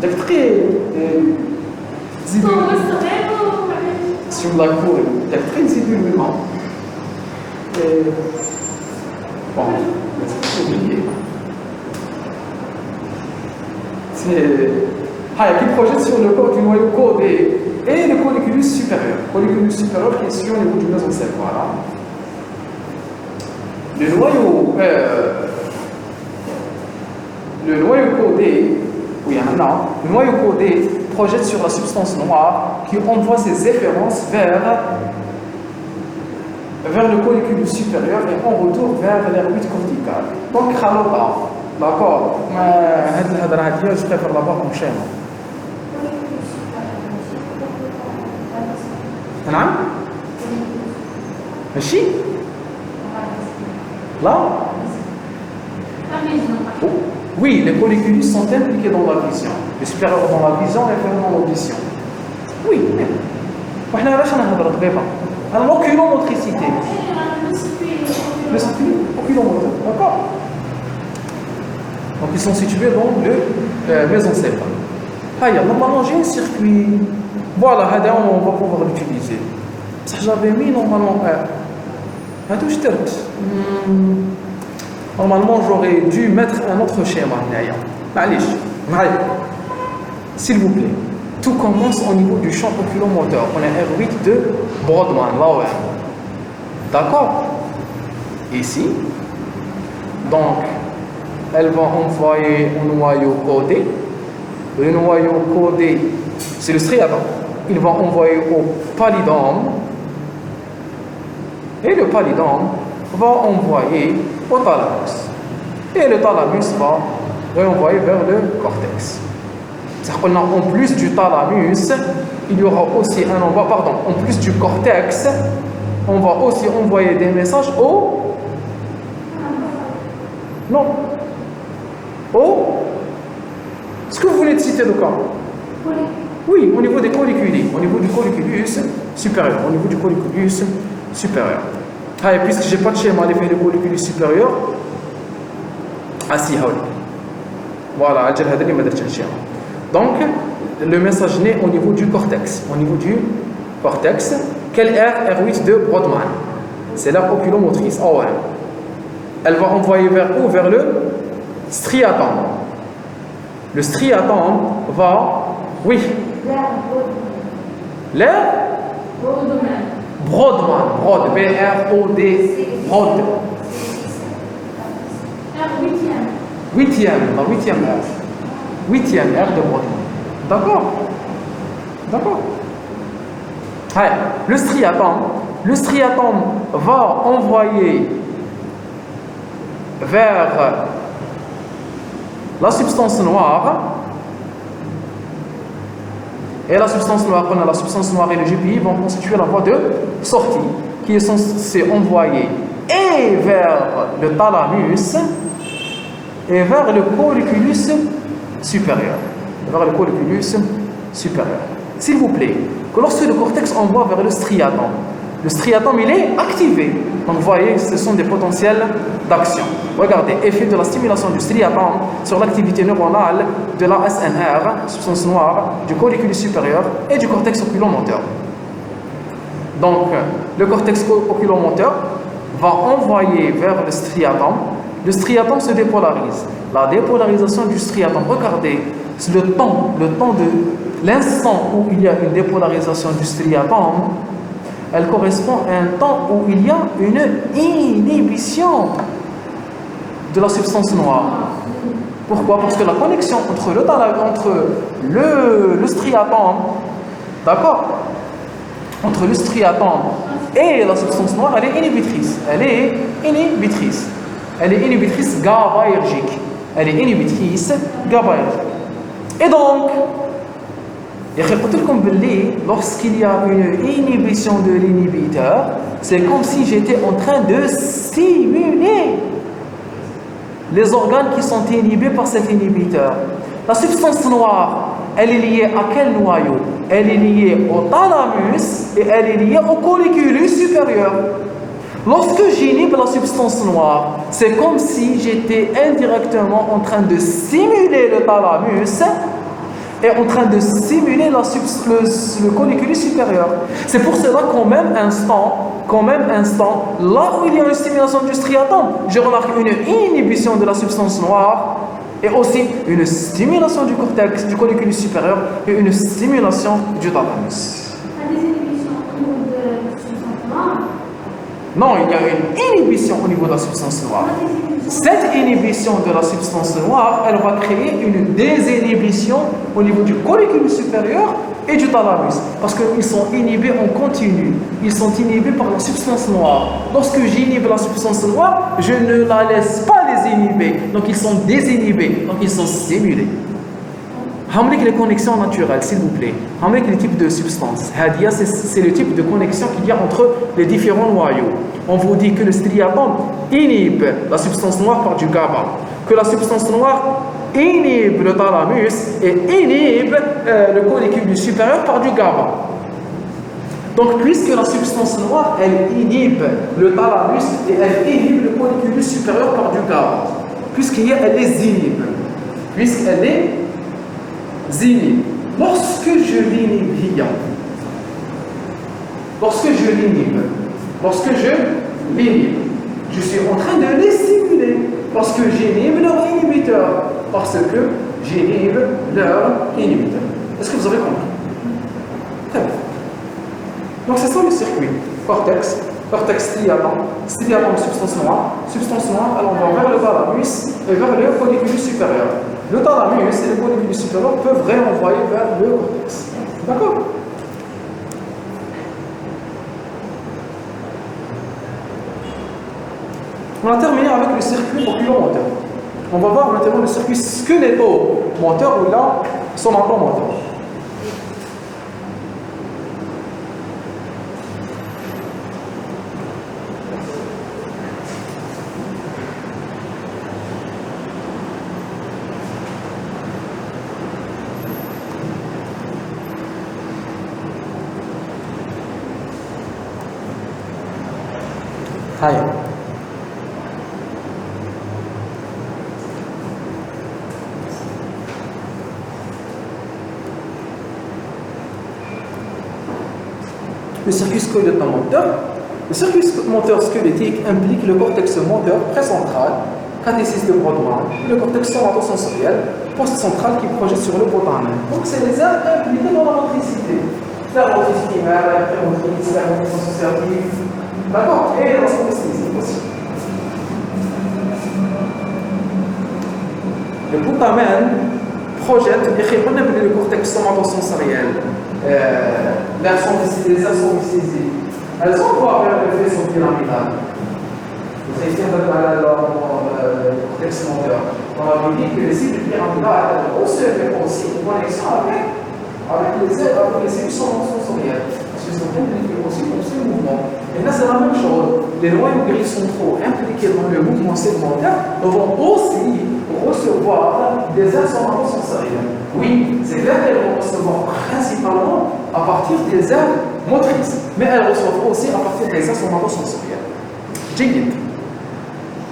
A: Donc très sur la cour, très zibulement. Bon, c'est oublié. Qui projette sur le corps du noyau codé et le colliculus supérieur. Colliculus supérieur qui est sur le niveau du mésocèle. Voilà. Le noyau codé, oui, maintenant, le noyau codé projette sur la substance noire qui envoie ses efférences vers le colliculus supérieur et en retour vers l'orbite corticale. Donc, d'accord, je préfère l'avoir en schéma. Non? ماشي؟ Là? Oui, les colliculus sont impliqués dans la vision. Le supérieur dans la vision et l'inférieur dans l'audition. Oui, mais. L'oculomotricité. Le circuit oculomoteur, d'accord? Donc ils sont situés dans le mésocéphale. Normalement j'ai un circuit. Voilà, on va pouvoir l'utiliser. J'avais mis normalement normalement j'aurais dû mettre un autre schéma. S'il vous plaît, tout commence au niveau du champ oculomoteur. On a R8 de Brodmann, là ouais. D'accord? Ici. Donc, elle va envoyer un noyau codé. Le noyau codé, c'est le striatum. Il va envoyer au pallidum. Et le pallidum va envoyer au thalamus. Et le thalamus va renvoyer vers le cortex. C'est-à-dire qu'en plus du thalamus, il y aura aussi en plus du cortex, on va aussi envoyer des messages au... Non. Est-ce que vous voulez citer le cas? Oui, au niveau des colliculi, au niveau du colliculus supérieur, au niveau du colliculus supérieur. Et puisque je n'ai pas de schéma à l'effet du colliculus supérieur, voilà, donc le message naît au niveau du cortex. Au niveau du cortex, quelle aire R8 de Brodmann? C'est l'aire oculomotrice, AOM. Elle va envoyer vers où? Vers le striatum. Le striatum va... Oui. L'aire Brodmann. B-R-O-D. Brod. la huitième aire. Huitième aire de Brodmann. D'accord? D'accord? Ouais. Le striatum va envoyer vers la substance noire. Et la substance noire, et le GPI vont constituer la voie de sortie qui est censée envoyer et vers le thalamus et vers le colliculus supérieur. S'il vous plaît, que lorsque le cortex envoie vers le striatum il est activé. Donc vous voyez, ce sont des potentiels d'action. Regardez, effet de la stimulation du striatum sur l'activité neuronale de la SNR, substance noire, du colliculus supérieur et du cortex oculomoteur. Donc, le cortex oculomoteur va envoyer vers le striatum. Le striatum se dépolarise. La dépolarisation du striatum, regardez, le temps de l'instant où il y a une dépolarisation du striatum, elle correspond à un temps où il y a une inhibition de la substance noire. Pourquoi? Parce que la connexion entre le striatum, d'accord, entre le striatum et la substance noire, elle est inhibitrice. Elle est inhibitrice GABAergique. Et donc, lorsqu'il y a une inhibition de l'inhibiteur, c'est comme si j'étais en train de stimuler les organes qui sont inhibés par cet inhibiteur. La substance noire, elle est liée à quel noyau? Elle est liée au thalamus et elle est liée au colliculus supérieur. Lorsque j'inhibe la substance noire, c'est comme si j'étais indirectement en train de stimuler le thalamus et en train de stimuler le colliculus supérieur. C'est pour cela qu'au même instant, là où il y a une stimulation du striatum, je remarque une inhibition de la substance noire et aussi une stimulation du cortex, du colliculus supérieur et une stimulation du thalamus.
B: Il y a des inhibitions au niveau de la substance noire?
A: Non, il y a une inhibition au niveau de la substance noire. Cette inhibition de la substance noire, elle va créer une désinhibition au niveau du colliculus supérieur et du thalamus. Parce qu'ils sont inhibés en continu. Ils sont inhibés par la substance noire. Lorsque j'inhibe la substance noire, je ne la laisse pas les inhiber. Donc ils sont désinhibés. Donc ils sont stimulés. Hamlik les connexions naturelles, s'il vous plaît. Hamlik les types de substances. Hadia, c'est le type de connexion qu'il y a entre les différents noyaux. On vous dit que le striatum inhibe la substance noire par du GABA, que la substance noire inhibe le thalamus et inhibe le colliculus supérieur par du GABA. Donc, puisque la substance noire, elle inhibe le thalamus et elle inhibe le colliculus supérieur par du GABA, puisqu'elle les inhibe, lorsque je l'inhibe, je suis en train de les stimuler parce que j'inhibe leur inhibiteur, Est-ce que vous avez compris? Très bien. Donc c'est ça le circuit. Cortex, striatum, substance noire, elle envoie vers le thalamus et vers le colliculus supérieur. Le thalamus et le colliculus supérieur peuvent réenvoyer vers le cortex. D'accord? On a terminé avec le circuit oculomoteur. On va voir maintenant le circuit squeletto-moteur ou là, somatomoteur. Hi. Le circuit squeletto-moteur. Le circuit moteur squelettique implique le cortex moteur précentral, catéciste de Brodmann, le cortex somatosensoriel, post-central qui projette sur le hypothalamus. Donc c'est les aires impliquées dans la motricité. La motricité primaire, la prémotrice, la motricité associative, d'accord? Et la synesthésie aussi. Le glutamine projette le cortex somatosensoriel, les aires somatosensibles. Elles envoient vers le faisceau pyramidal. Vous avez fait le cortex moteur. On a dit que les cibles pyramidales ont aussi une connexion avec les cellules sensorielles. Parce qu'ils sont impliqués aussi dans ce mouvement. Et là, c'est la même chose. Les noyaux gris centraux impliqués dans le mouvement segmentaire vont aussi recevoir des aires somatosensorielles. Oui, c'est clair qu'elles vont recevoir principalement à partir des aires motrices, mais elles reçoivent aussi à partir des aires somatosensorielles. Jigit.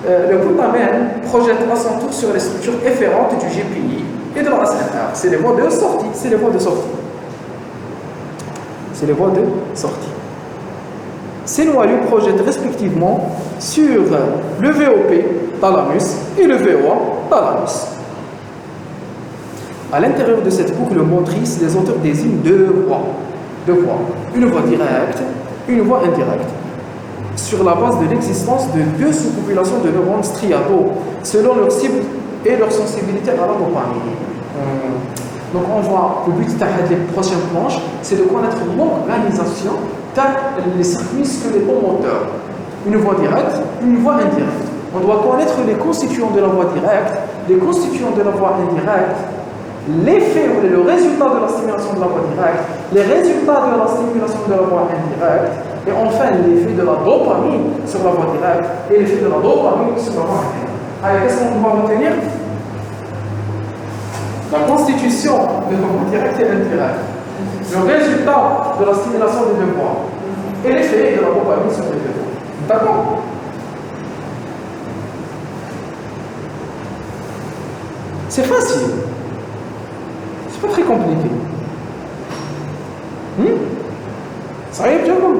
A: Le glutamine projette à son tour sur les structures efférentes du GPI et de la SNR. C'est les voies de sortie. C'est les voies de sortie. C'est les voies de sortie. Ces noyaux projettent respectivement sur le VOP, thalamus, et le VOA, thalamus. À l'intérieur de cette boucle motrice, les auteurs désignent deux voies. Une voie directe, une voie indirecte. Sur la base de l'existence de deux sous-populations de neurones striataux, selon leur cible et leur sensibilité à la dopamine. Donc on voit le but des prochaines planches, c'est de connaître l'organisation des circuits squeletto-moteurs. Une voie directe, une voie indirecte. On doit connaître les constituants de la voie directe, les constituants de la voie indirecte, l'effet ou le résultat de la stimulation de la voie directe, les résultats de la stimulation de la voie indirecte, et enfin l'effet de la dopamine sur la voie directe et l'effet de la dopamine sur la voie indirecte. Allez, qu'est-ce qu'on va retenir? La constitution de la voie directe et indirecte, le résultat de la stimulation des deux voies et l'effet de la dopamine sur les deux voies. D'accord? C'est facile. C'est pas très compliqué. Ça arrive, Jacob?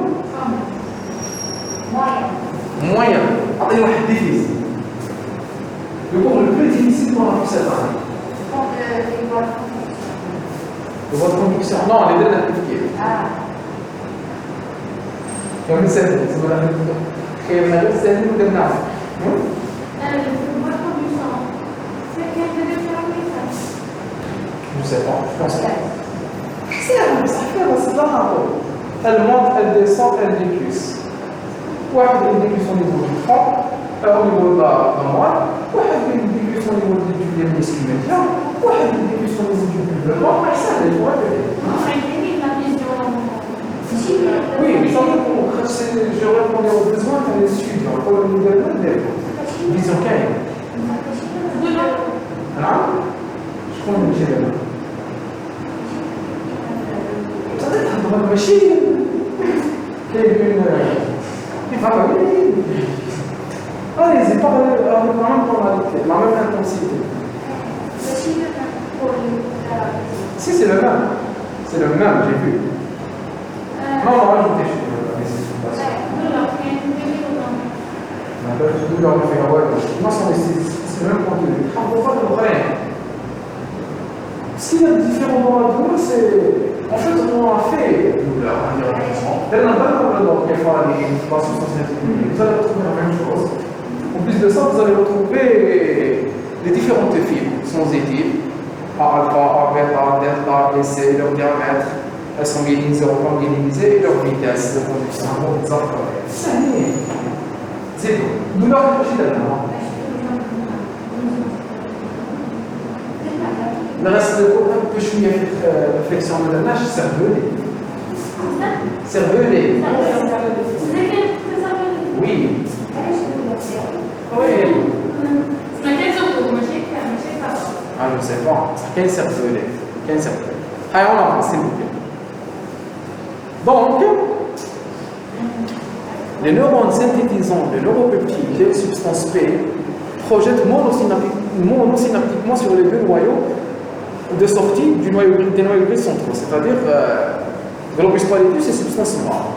A: Moyen. Attendez, il y a difficile. Le cours le plus difficile qu'on a fait cette année. Le voie de conduction. Non, les deux d'appliquer. Comme c'est bon, c'est bon. Et maintenant, c'est nous de là. Je sais pas, je pense pas. Ça fait là. Elle monte, elle descend, elle décusse. واحد يديكيس au niveau du front, au niveau de la moelle, واحد يديكيس au niveau du muscle médian, واحد يديكيس au niveau du bulbe. Ça, les voies de... Oui, je répondais aux besoins des étudiants pour le nouvellement des vision carrée. Je connais le général. Peut-être un droit de machine. Allez-y, parlez avec la même tonalité, la même intensité. Si, c'est le même. C'est le même, j'ai vu. Non, rajoutez chez nous. Non, c'est le même contenu. On ne peut pas le vrai. Ce qu'il y a de différent dans la douleur, c'est. En fait, on a fait douleur indirectement. Vous allez retrouver la même chose. En plus de ça, vous allez retrouver les différentes fibres sensitives. Alpha, A, bêta, delta, BC, leur diamètre. Elles sont guédinisées, recongédinisées et leur vitesse de conduction. C'est tout. Douleur quotidienne. Le reste de cours, un peu chouïa réflexion de la nage, cervelé. Cervelé. Oui. Oui. Ah, je ne sais pas. Quel cervelé? Quel cervelé? Allez, on avance, s'il vous plaît. Donc, les neurones synthétisant les neuropeptides, les substances P, projettent monosynaptiquement sur les deux noyaux de sortie des noyaux gris centraux, c'est-à-dire globus pallidus et substances noires,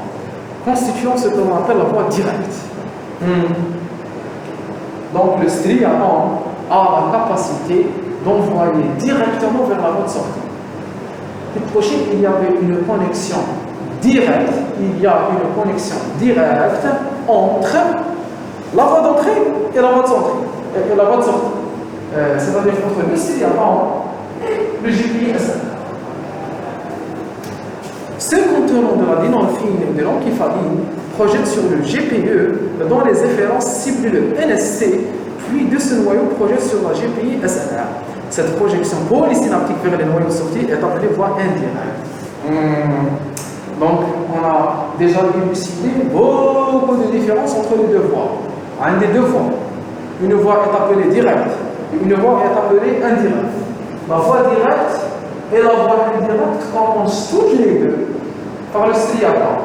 A: constituant ce qu'on appelle la voie directe. Donc le striaton a la capacité d'envoyer directement vers la voie de sortie. L'année prochaine, il y avait une connexion directe, entre la voie d'entrée et la voie de sortie. c'est-à-dire entre le striaton et le GPI SNR. Ce contenant de la dinorphine et de l'encéphaline projette sur le GPE dont les efférences ciblent le NSC, puis de ce noyau projette sur la GPI SNR. Cette projection polysynaptique vers les noyaux sortis est appelée voie indirecte. Donc, on a déjà élucidé beaucoup de différences entre les deux voies. Un des deux voies. Une voie est appelée directe, une voie est appelée indirecte. La voie directe et la voie indirecte commencent toutes les deux par le striaton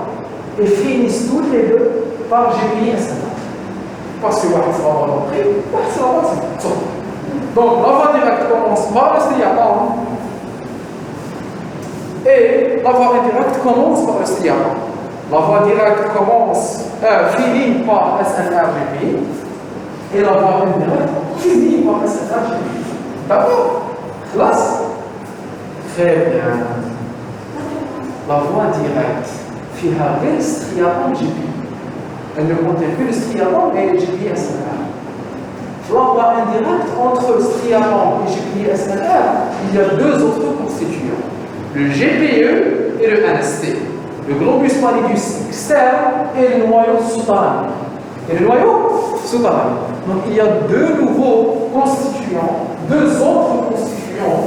A: et finissent toutes les deux par GPI SNR. Parce que c'est la voie d'entrée, c'est la voie de sortie. Donc, la voie directe commence par le striaton et la voie indirecte commence par le striaton. La voie directe finit par SNR-GPI et la voie indirecte finit par SNR-GPI. D'accord? Classe? Très bien. La voie directe fait le striaton GPI. Elle ne contient que le striaton et le GPI SNR. La voie indirecte entre le striaton et GPI SNR, il y a deux autres constituants. Le GPE et le NST, le globus pallidus externe et le noyau sous-thalamique. Donc il y a deux nouveaux constituants, deux autres constituants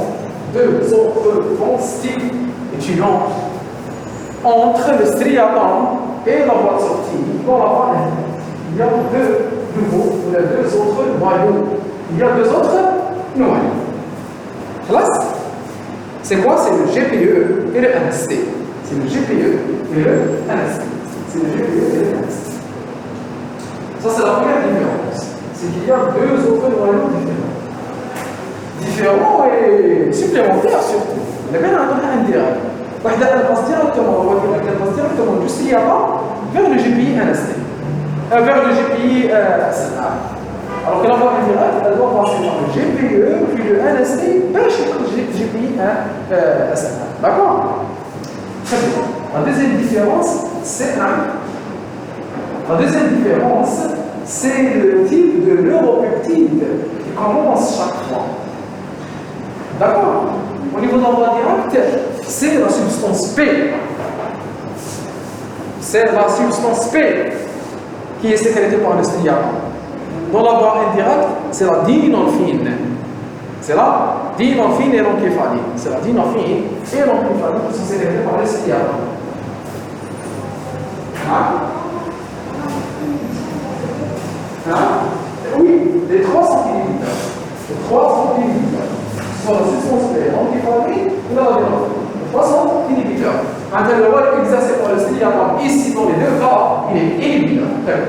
A: entre le striaton et la voie de sortie dans la voie indirecte. Il y a deux autres noyaux. Il y a deux autres noyaux. Classe? C'est quoi? C'est le GPE et le NST. C'est le GPE et le NST. C'est le GPE et le NST. Ça, c'est la première différence. C'est qu'il y a deux autres noyaux différents et supplémentaires surtout. On est bien indirect. Elle passe directement du striaton vers le GPI NST. Vers le GPI SNR. Alors que la voie indirecte, elle doit passer par le GPE, puis le NST, vers le GPI SNR. D'accord? Très bien. La deuxième différence, c'est le type de neuropeptide qui commence chaque fois. D'accord? Au niveau de la voie directe, c'est la substance P. C'est la substance P qui est sécrétée par le striaton. Dans la voie indirecte, c'est la dinorphine. C'est la dinorphine et l'encéphaline. C'est la dinorphine et l'encéphaline qui sont sécrétées par le striaton. Oui, les 300 inhibiteurs. Les 300 inhibiteurs. Soit la substance P, l'encéphaline ou la dinorphine. 300 inhibiteurs. Un tel rôle exercé par le striaton ici dans les deux cas, il est inhibiteur.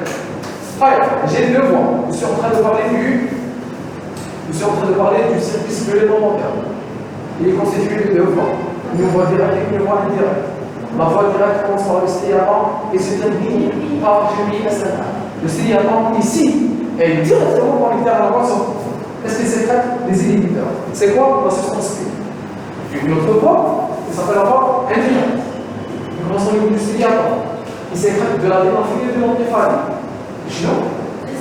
A: Alors, j'ai deux voies. Je suis en train de parler du circuit squeletto-moteur. Il est constitué de deux voies. Une voie directe et une voie indirecte. La voie directe commence par le striaton et se termine par GPI SNR. Le striaton ici est directement connecté à la voie sortie. Est-ce qu'il sécrète des inhibiteurs? C'est quoi la substance P? Une autre voie, qui s'appelle la voie indirecte. Nous commençons au niveau du striaton. Il sécrète de la dinorphine et de l'encéphaline. Sinon,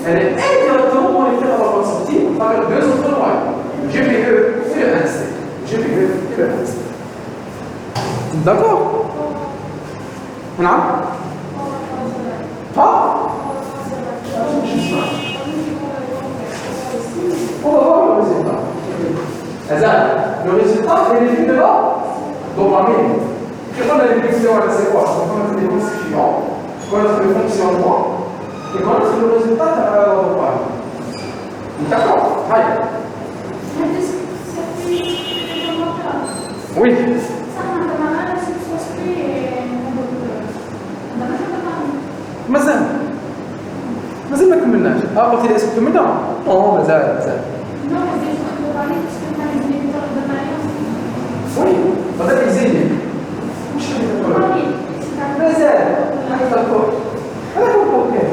A: elle est indirectement connectée à la voie de sortie par deux autres noyaux, le GPE et le NST. D'accord? Non? Pas? On va voir le résultat. Le résultat est l'effet de la dopamine. Quand on a les fonctions, c'est quoi? On connaît les constituants, on connaît le fonctionnement. Et connaître le résultat de la dopamine. D'accord? Allez. Oui. مازال ما كملناش. قلتي لي اسم كملنا؟ مازال. وي بدات يزيد. مش مازال. هذا اوكي.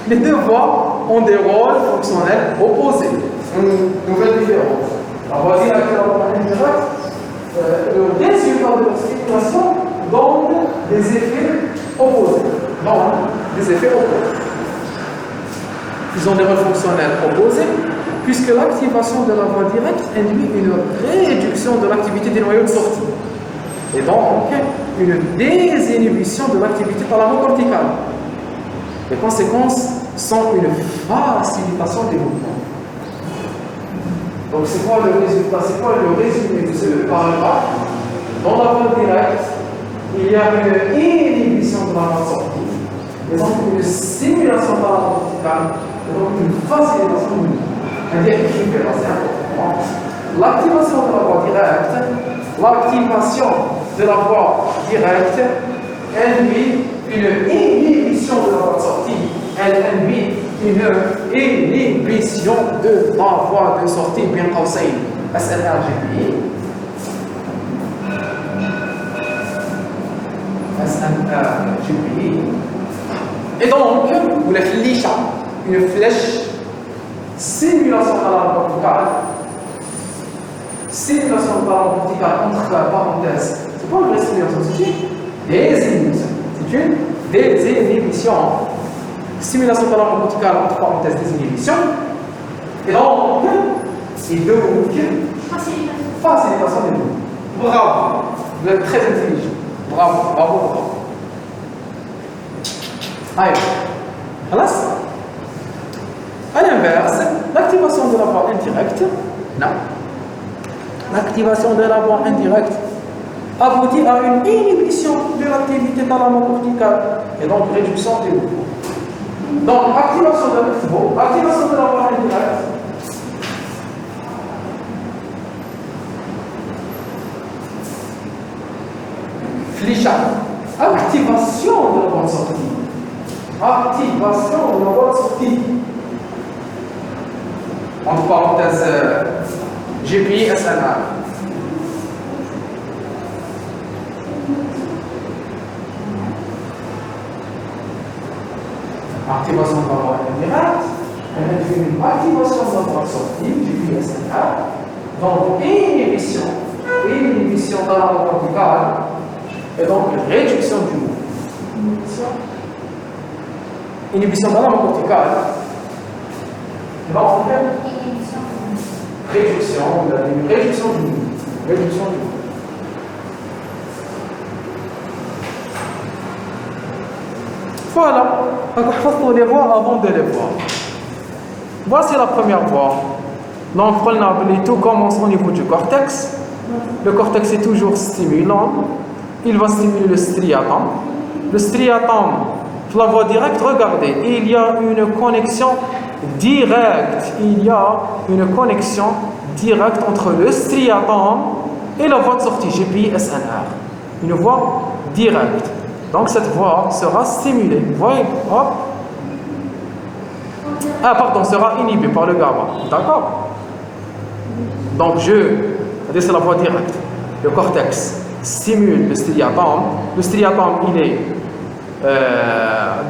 A: Les deux voies ont des rôles fonctionnels opposés. Une nouvelle différence. La voie directe et la voie indirecte, le résultat de leur stimulation donne des effets opposés. des effets opposés. Ils ont des rôles fonctionnels opposés, puisque l'activation de la voie directe induit une réduction de l'activité des noyaux de sortie. Et donc, une désinhibition de l'activité thalamocorticale. Les conséquences sont une facilitation des mouvements. Donc, c'est quoi le résultat? C'est quoi le résumé de ce paragraphe? Dans la voie directe, il y a une inhibition de la voie de sortie, et donc une stimulation thalamocorticale, et donc une facilitation du mouvement. C'est important. L'activation de la voie directe, induit une inhibition de la voie de sortie. Elle induit une inhibition de la voie de sortie, bien conseillé. SNRGPI. SNRGPI. Et donc, vous la flèche, une flèche. Simulation thalamocorticale. Simulation thalamocorticale entre parenthèses. C'est pas une vraie simulation, c'est une désinhibition. C'est une désinhibition. Simulation thalamocorticale entre parenthèses, désinhibition. Et donc, facilitation des mouvements. Bravo. Vous êtes très intelligent. Bravo, bravo, bravo. Allez. Voilà. À l'inverse, l'activation de la voie indirecte, non. L'activation de la voie indirecte aboutit à une inhibition de l'activité thalamocorticale et donc réduction des mouvements. Donc, activation de la voie indirecte. Fléchage. Activation de la voie de sortie. Activation de la voie de sortie. Entre parenthèses, GPI, SNR. Activation de la voie indirecte, une activation de la voie de sortie, GPI, SNR. Donc, inhibition thalamocorticale, et donc réduction du mouvement. Inhibition thalamocorticale. Donc, réduction du mouvement. Voilà. Donc, on les voix avant de les voir. Voici la première voie. Donc, tout commence au niveau du cortex. Le cortex est toujours stimulant. Il va stimuler le striatum. Le striatum, la voie directe, regardez, il y a une connexion directe. Il y a une connexion directe entre le striatum et la voie de sortie, GPI, SNR. Une voie directe. Donc cette voie sera stimulée. Vous voyez, hop. Ah, pardon, sera inhibée par le GABA. D'accord? Donc c'est la voie directe. Le cortex stimule le striatum. Le striatum, il est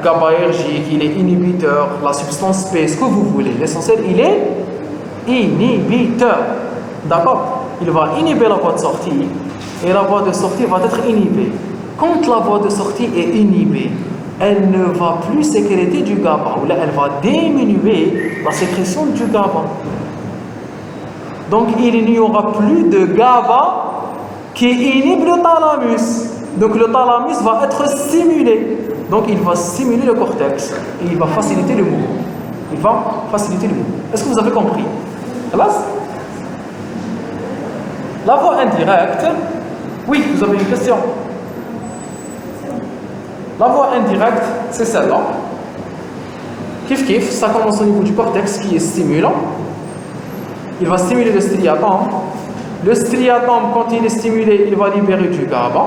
A: GABAergique, il est inhibiteur, la substance P, ce que vous voulez. L'essentiel, il est inhibiteur. D'accord? Il va inhiber la voie de sortie et la voie de sortie va être inhibée. Quand la voie de sortie est inhibée, elle ne va plus sécréter du GABA, ou là, elle va diminuer la sécrétion du GABA. Donc, il n'y aura plus de GABA qui inhibe le thalamus. Donc, le thalamus va être stimulé. Donc, il va stimuler le cortex et il va faciliter le mouvement. Est-ce que vous avez compris? La voie indirecte. Oui, vous avez une question. La voie indirecte, c'est celle-là. Kif, ça commence au niveau du cortex qui est stimulant. Il va stimuler le striatum. Le striatum, quand il est stimulé, il va libérer du GABA.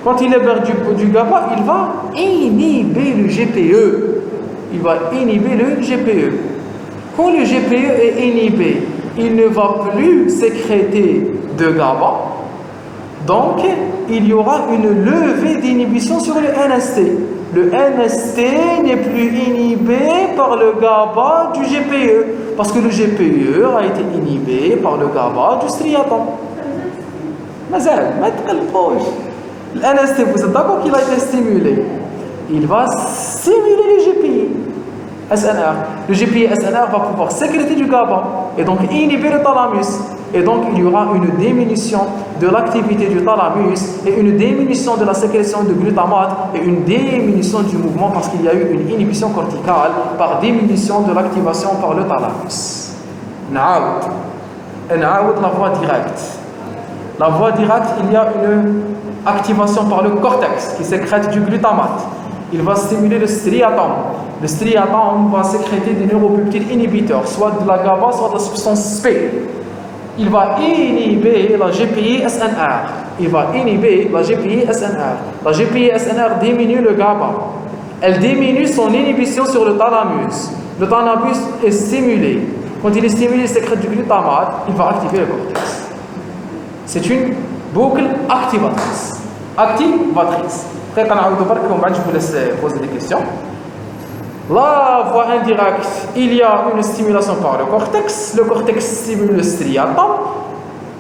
A: Quand il libère du GABA, il va inhiber le GPE. Quand le GPE est inhibé, il ne va plus sécréter de GABA. Donc, il y aura une levée d'inhibition sur le NST. Le NST n'est plus inhibé par le GABA du GPE, parce que le GPE a été inhibé par le GABA du striatum. Mais le NST, vous êtes d'accord qu'il a été stimulé. il va stimuler le GPI SNR. Le GPI SNR va pouvoir sécréter du GABA et donc inhiber le thalamus. Et donc, il y aura une diminution de l'activité du thalamus et une diminution de la sécrétion de glutamate et une diminution du mouvement parce qu'il y a eu une inhibition corticale par diminution de l'activation par le thalamus. Naoud la voie directe. La voie directe, il y a une activation par le cortex qui sécrète du glutamate. Il va stimuler le striatum. Le striatum va sécréter des neuropeptides inhibiteurs, soit de la GABA, soit de la substance P. Il va inhiber la GPI SNR. Il va inhiber la GPI SNR. La GPI SNR diminue le GABA. Elle diminue son inhibition sur le thalamus. Le thalamus est stimulé. Quand il est stimulé, il sécrète du glutamate. Il va activer le cortex. C'est une boucle activatrice. Activatrice. Après, je vous laisse poser des questions. La voie indirecte, il y a une stimulation par le cortex. Le cortex stimule le striatum.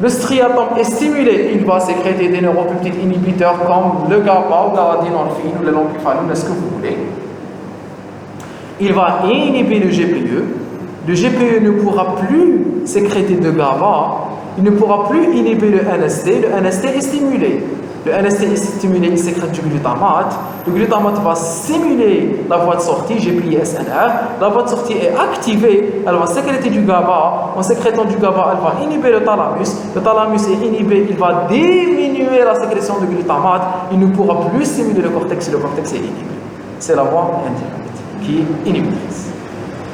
A: Le striatum est stimulé, il va sécréter des neuropeptides inhibiteurs comme le GABA ou la dynorphine ou le lompifaline, ce que vous voulez. Il va inhiber le GPE. Le GPE ne pourra plus sécréter de GABA. Il ne pourra plus inhiber le NST. Le NST est stimulé. Le NST est stimulé, il sécrète du glutamate. Le glutamate va stimuler la voie de sortie, GPI SNR. La voie de sortie est activée, elle va sécréter du GABA. En sécrétant du GABA, elle va inhiber le thalamus. Le thalamus est inhibé, il va diminuer la sécrétion de glutamate. Il ne pourra plus stimuler le cortex si le cortex est inhibé. C'est la voie indirecte qui est inhibitrice.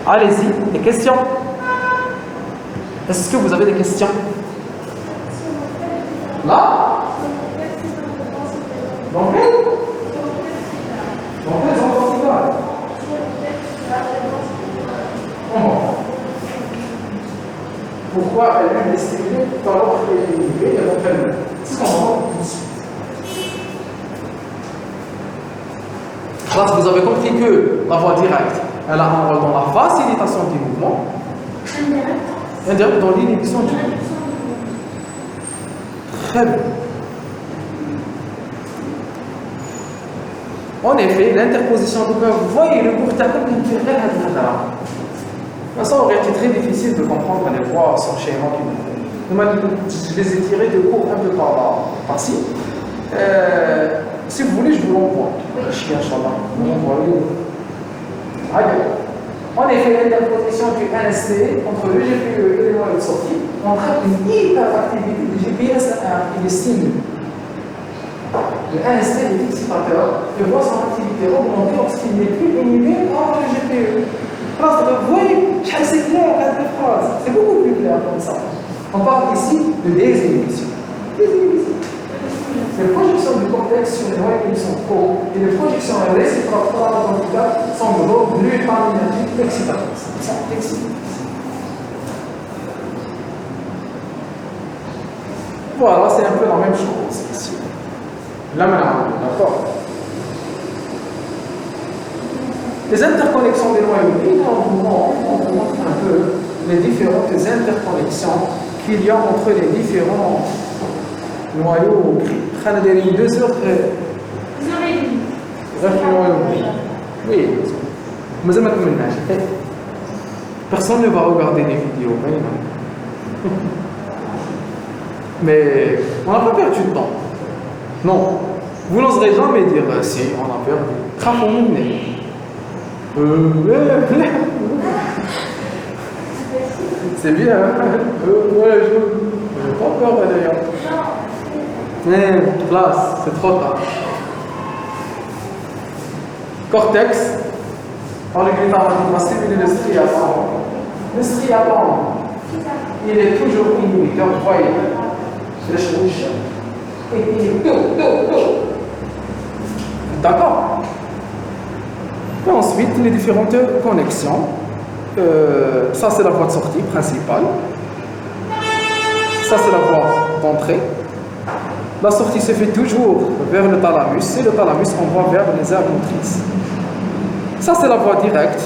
A: Allez-y, des questions? Est-ce que vous avez des questions? Là? Dans quel endroit? Pourquoi elle est stimulée tout à l'heure qu'elle est inhibée et donc elle c'est ce qu'on va voir tout de suite. Là, vous avez compris que la voie directe, elle a un rôle dans la facilitation du mouvement. Indirect dans l'inhibition du mouvement. Très bien. En effet, l'interposition de curve, vous voyez le court terme qui fait rien à ça aurait été très difficile de comprendre les voies sans schéma qui me fait. Je les ai tirés de cours un peu par-ci. Si vous voulez, je vous l'envoie. En effet, l'interposition du NST entre le GPE et les moyens de sortie entraîne une hyperactivité du GPS qui est stimulé. Le NST est excitateur et voit son activité augmenter lorsqu'il n'est plus inhibé par le GPE. Alors, vous voyez, c'est clair à cette phrase. C'est beaucoup plus clair comme ça. On parle ici de désinhibition. Désinhibition. C'est la projection du cortex sur les moyens qui sont courts et les projections réciproques sont glutaminergiques excitatrices. Voilà, c'est un peu la même chose ici. Là maintenant, d'accord. Les interconnexions des noyaux, on vous montre un peu les différentes interconnexions qu'il y a entre les différents noyaux gris. On a des 2 heures. 2 heures et oui. Mais ça m'a comme une nage. Personne ne va regarder des vidéos. Mais on n'a pas perdu de temps. Non. Vous n'oserez jamais dire si on a perdu. C'est bien, hein? Ouais, je n'ai pas peur d'ailleurs. Mais place, c'est trop tard. Cortex, par le glutamate, on va stimuler le striatum. Le striatum, il est toujours inhibiteur, vous voyez. Le chouche. Et il est tout. D'accord? Et ensuite, les différentes connexions. Ça, c'est la voie de sortie principale. Ça, c'est la voie d'entrée. La sortie se fait toujours vers le thalamus et le thalamus envoie vers les aires motrices. Ça, c'est la voie directe.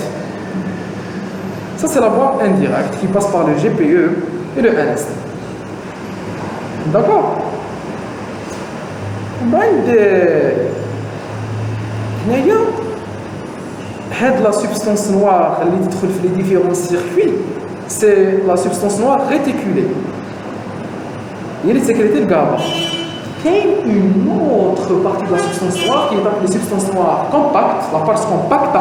A: Ça, c'est la voie indirecte qui passe par le GPE et le NST. D'accord? La substance noire qui trouve les différents circuits, c'est la substance noire réticulée. Il est sécrété le GABA. Il y a une autre partie de la substance noire qui est appelée substance noire compacte, la partie compacte,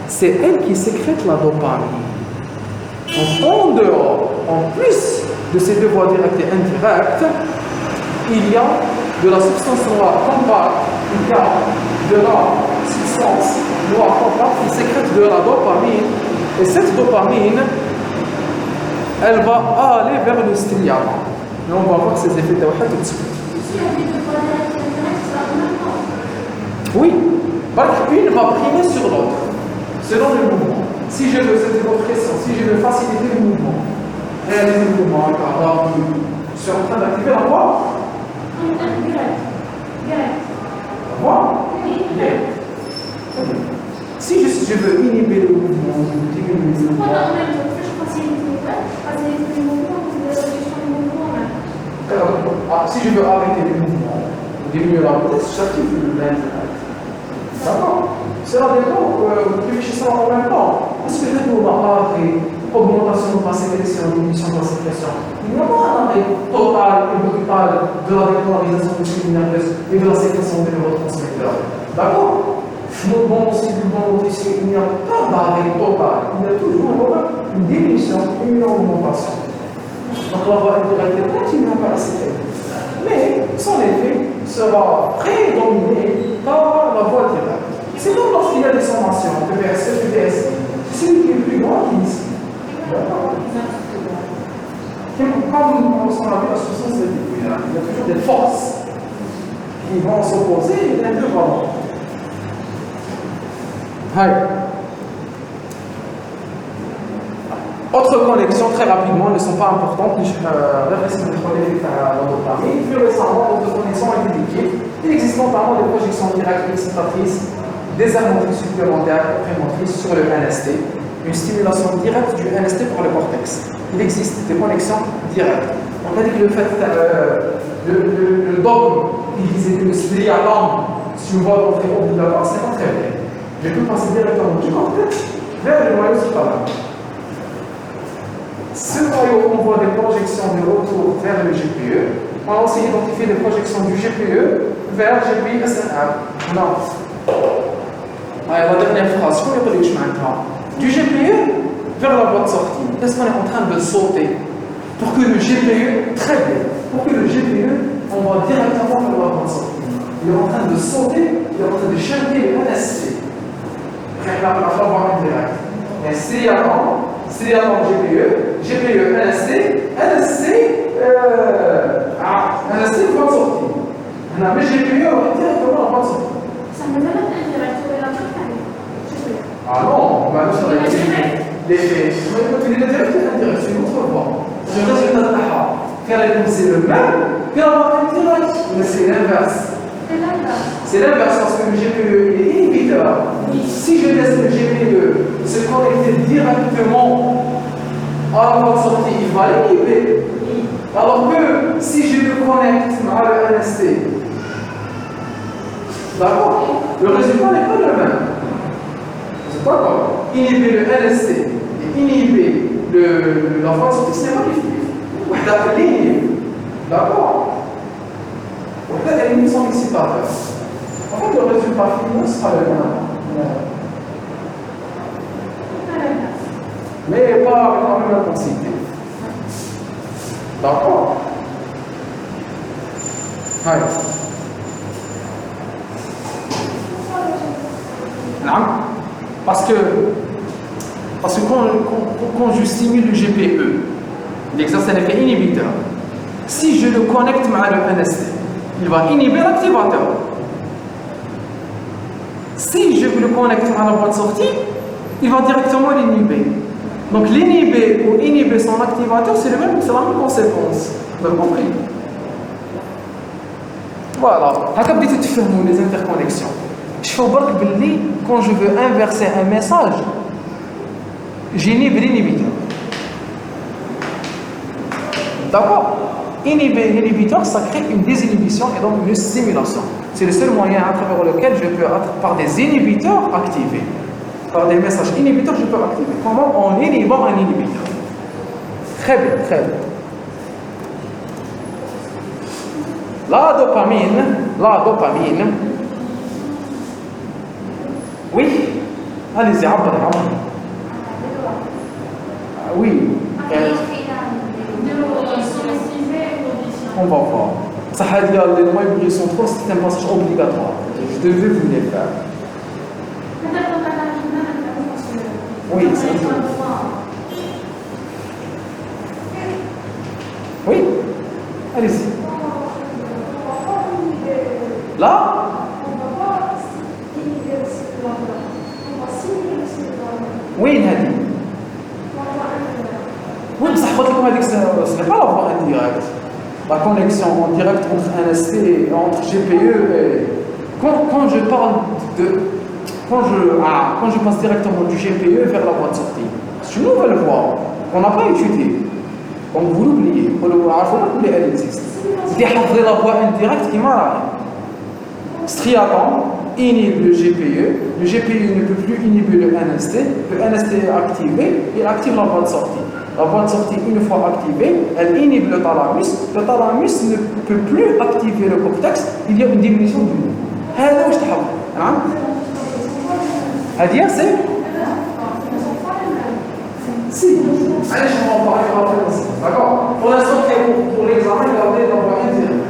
A: c'est elle qui sécrète la dopamine. Donc en dehors, en plus de ces deux voies directes et indirectes, il y a de la substance noire compacte, il y a de la substance noire compacte qui sécrète de la dopamine, et cette dopamine, elle va aller vers le striatum. Et on va voir ses effets de tout de suite. Oui, une va primer sur l'autre, selon le mouvement. Si je veux, c'était votre question, si je veux faciliter le mouvement, réaliser le mouvement, alors je suis en train d'activer la voie. La voie. Si je veux inhiber le mouvement, je diminue le mouvement. Si je veux arrêter le mouvement, diminuer la vitesse, j'active l'indirect. D'accord? Cela dépend que vous réfléchissez en même temps. Est-ce que nous avons un arrêt, augmentation de la sécrétion, diminution de la sécrétion? Il n'y a pas un arrêt total et brutal de la dépolarisation du système nerveux et de la sécrétion des neurotransmetteurs. D'accord? Mouvement aussi du bon ici, il n'y a pas d'arrêt total. Il y a toujours une diminution et une augmentation. Donc la voie indirecte continue à passer. Mais son effet sera prédominé par la voie directe. C'est comme lorsqu'il y a des sommations de PSE, de PSI. C'est celui qui est plus grand qui est ici. Comme on s'en a vu la substance de vie, il y a toujours des forces qui vont s'opposer et des deux valeurs. Autres connexions, très rapidement, ne sont pas importantes. Réflexion de connexion à la dopamine. Plus récemment, d'autres connexions ont été dédiées. Il existe notamment des projections directes excitatrices, des motrices supplémentaires complémentrices sur le NST, une stimulation directe du NST par le cortex. Il existe des connexions directes. On a dit que le fait, le dogme qui disait que le striatum, si on voit l'entrée obligatoire, c'est pas très vrai. Je peux passer directement du cortex vers le noyau supérieur. Ce noyau envoie des projections de retour vers le GPE. On a aussi identifié des projections du GPE vers GPI SNR. Non. La dernière phrase, comment on dit maintenant? Du GPE vers la voie de sortie. Est-ce qu'on est en train de sauter pour que le GPE, très bien, pour que le GPE envoie directement vers la voie de sortie? Il est en train de sauter, il est en train de chercher le NSC. La voie indirecte. Mais striatum GPE, GPE NSC, NSC voie de sortie. On a mis GPE directement la voie de sortie.
B: Ça me donne indirect, tu la
A: Ah non, bah nous, ça va être les directs et indirect, c'est une autre voie. Le résultat de la c'est le même, puis on va indirect, mais c'est l'inverse. C'est l'inverse parce que le GPE est inhibiteur. Si je laisse le GPE se connecter directement à la voie de sortie, il va l'inhiber. Alors que si je le connecte à le NST, d'accord, le résultat n'est pas le même. C'est pas grave. Inhiber le NST et inhiber la voie de sortie, c'est magnifique. D'accord. Elle est mise en excitateur. En fait, le résultat final sera le même. Mais pas avec la même intensité. D'accord? Non. Parce que quand je stimule le GPE, il exerce un effet inhibiteur. Si je le connecte à le NST, il va inhiber l'activateur. Si je le connecte à la voie de sortie, il va directement l'inhiber. Donc l'inhiber ou inhiber son activateur, c'est la même conséquence. Vous avez compris? Voilà. Haka بديتوا تفهموا les interconnexions. Je fais برك باللي quand je veux inverser un message, j'inhibe l'inhibiteur. D'accord? Inhiber l'inhibiteur, ça crée une désinhibition et donc une stimulation. c'est le seul moyen à travers lequel je peux, par des inhibiteurs, activer. Par des messages inhibiteurs, je peux activer. Comment? En inhibant un inhibiteur. Très bien, très bien. La dopamine. Oui, allez-y, oui. On va voir. Ça a dit les moyens sont trop, c'est un passage obligatoire. Je devais vous les faire. Oui, c'est un peu. Oui, allez-y. Là, oui, Nadi. Oui, mais ça ce n'est pas la voie indirecte. La connexion en direct entre NST et entre GPE et quand je parle de quand je passe directement du GPE vers la voie de sortie, c'est une nouvelle voie qu'on n'a pas étudiée. Donc vous l'oubliez, vous elle existe. C'est la voie indirecte qui m'a striaton inhibe le GPE ne peut plus inhiber le NST est activé, il active la voie de sortie. La voie de sortie, une fois activée, elle inhibe le thalamus ne peut plus activer le cortex, il y a une diminution du mouvement. هذا واش تحب نعم هذه c'est si allez je vais en parler rapidement d'accord pour l'instant pour l'examen regardez dans la voie indirecte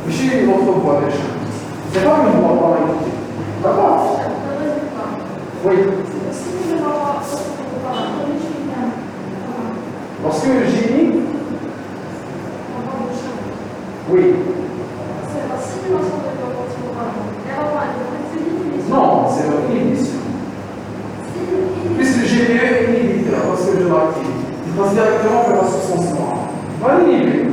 A: ماشي l'autre voie c'est pas une voie par exemple d'accord oui lorsque le génie oui non, c'est l'inhibition. Puisque le GPE est inhibiteur, parce que je l'active, il passe directement vers la substance noire. On va l'inhiber.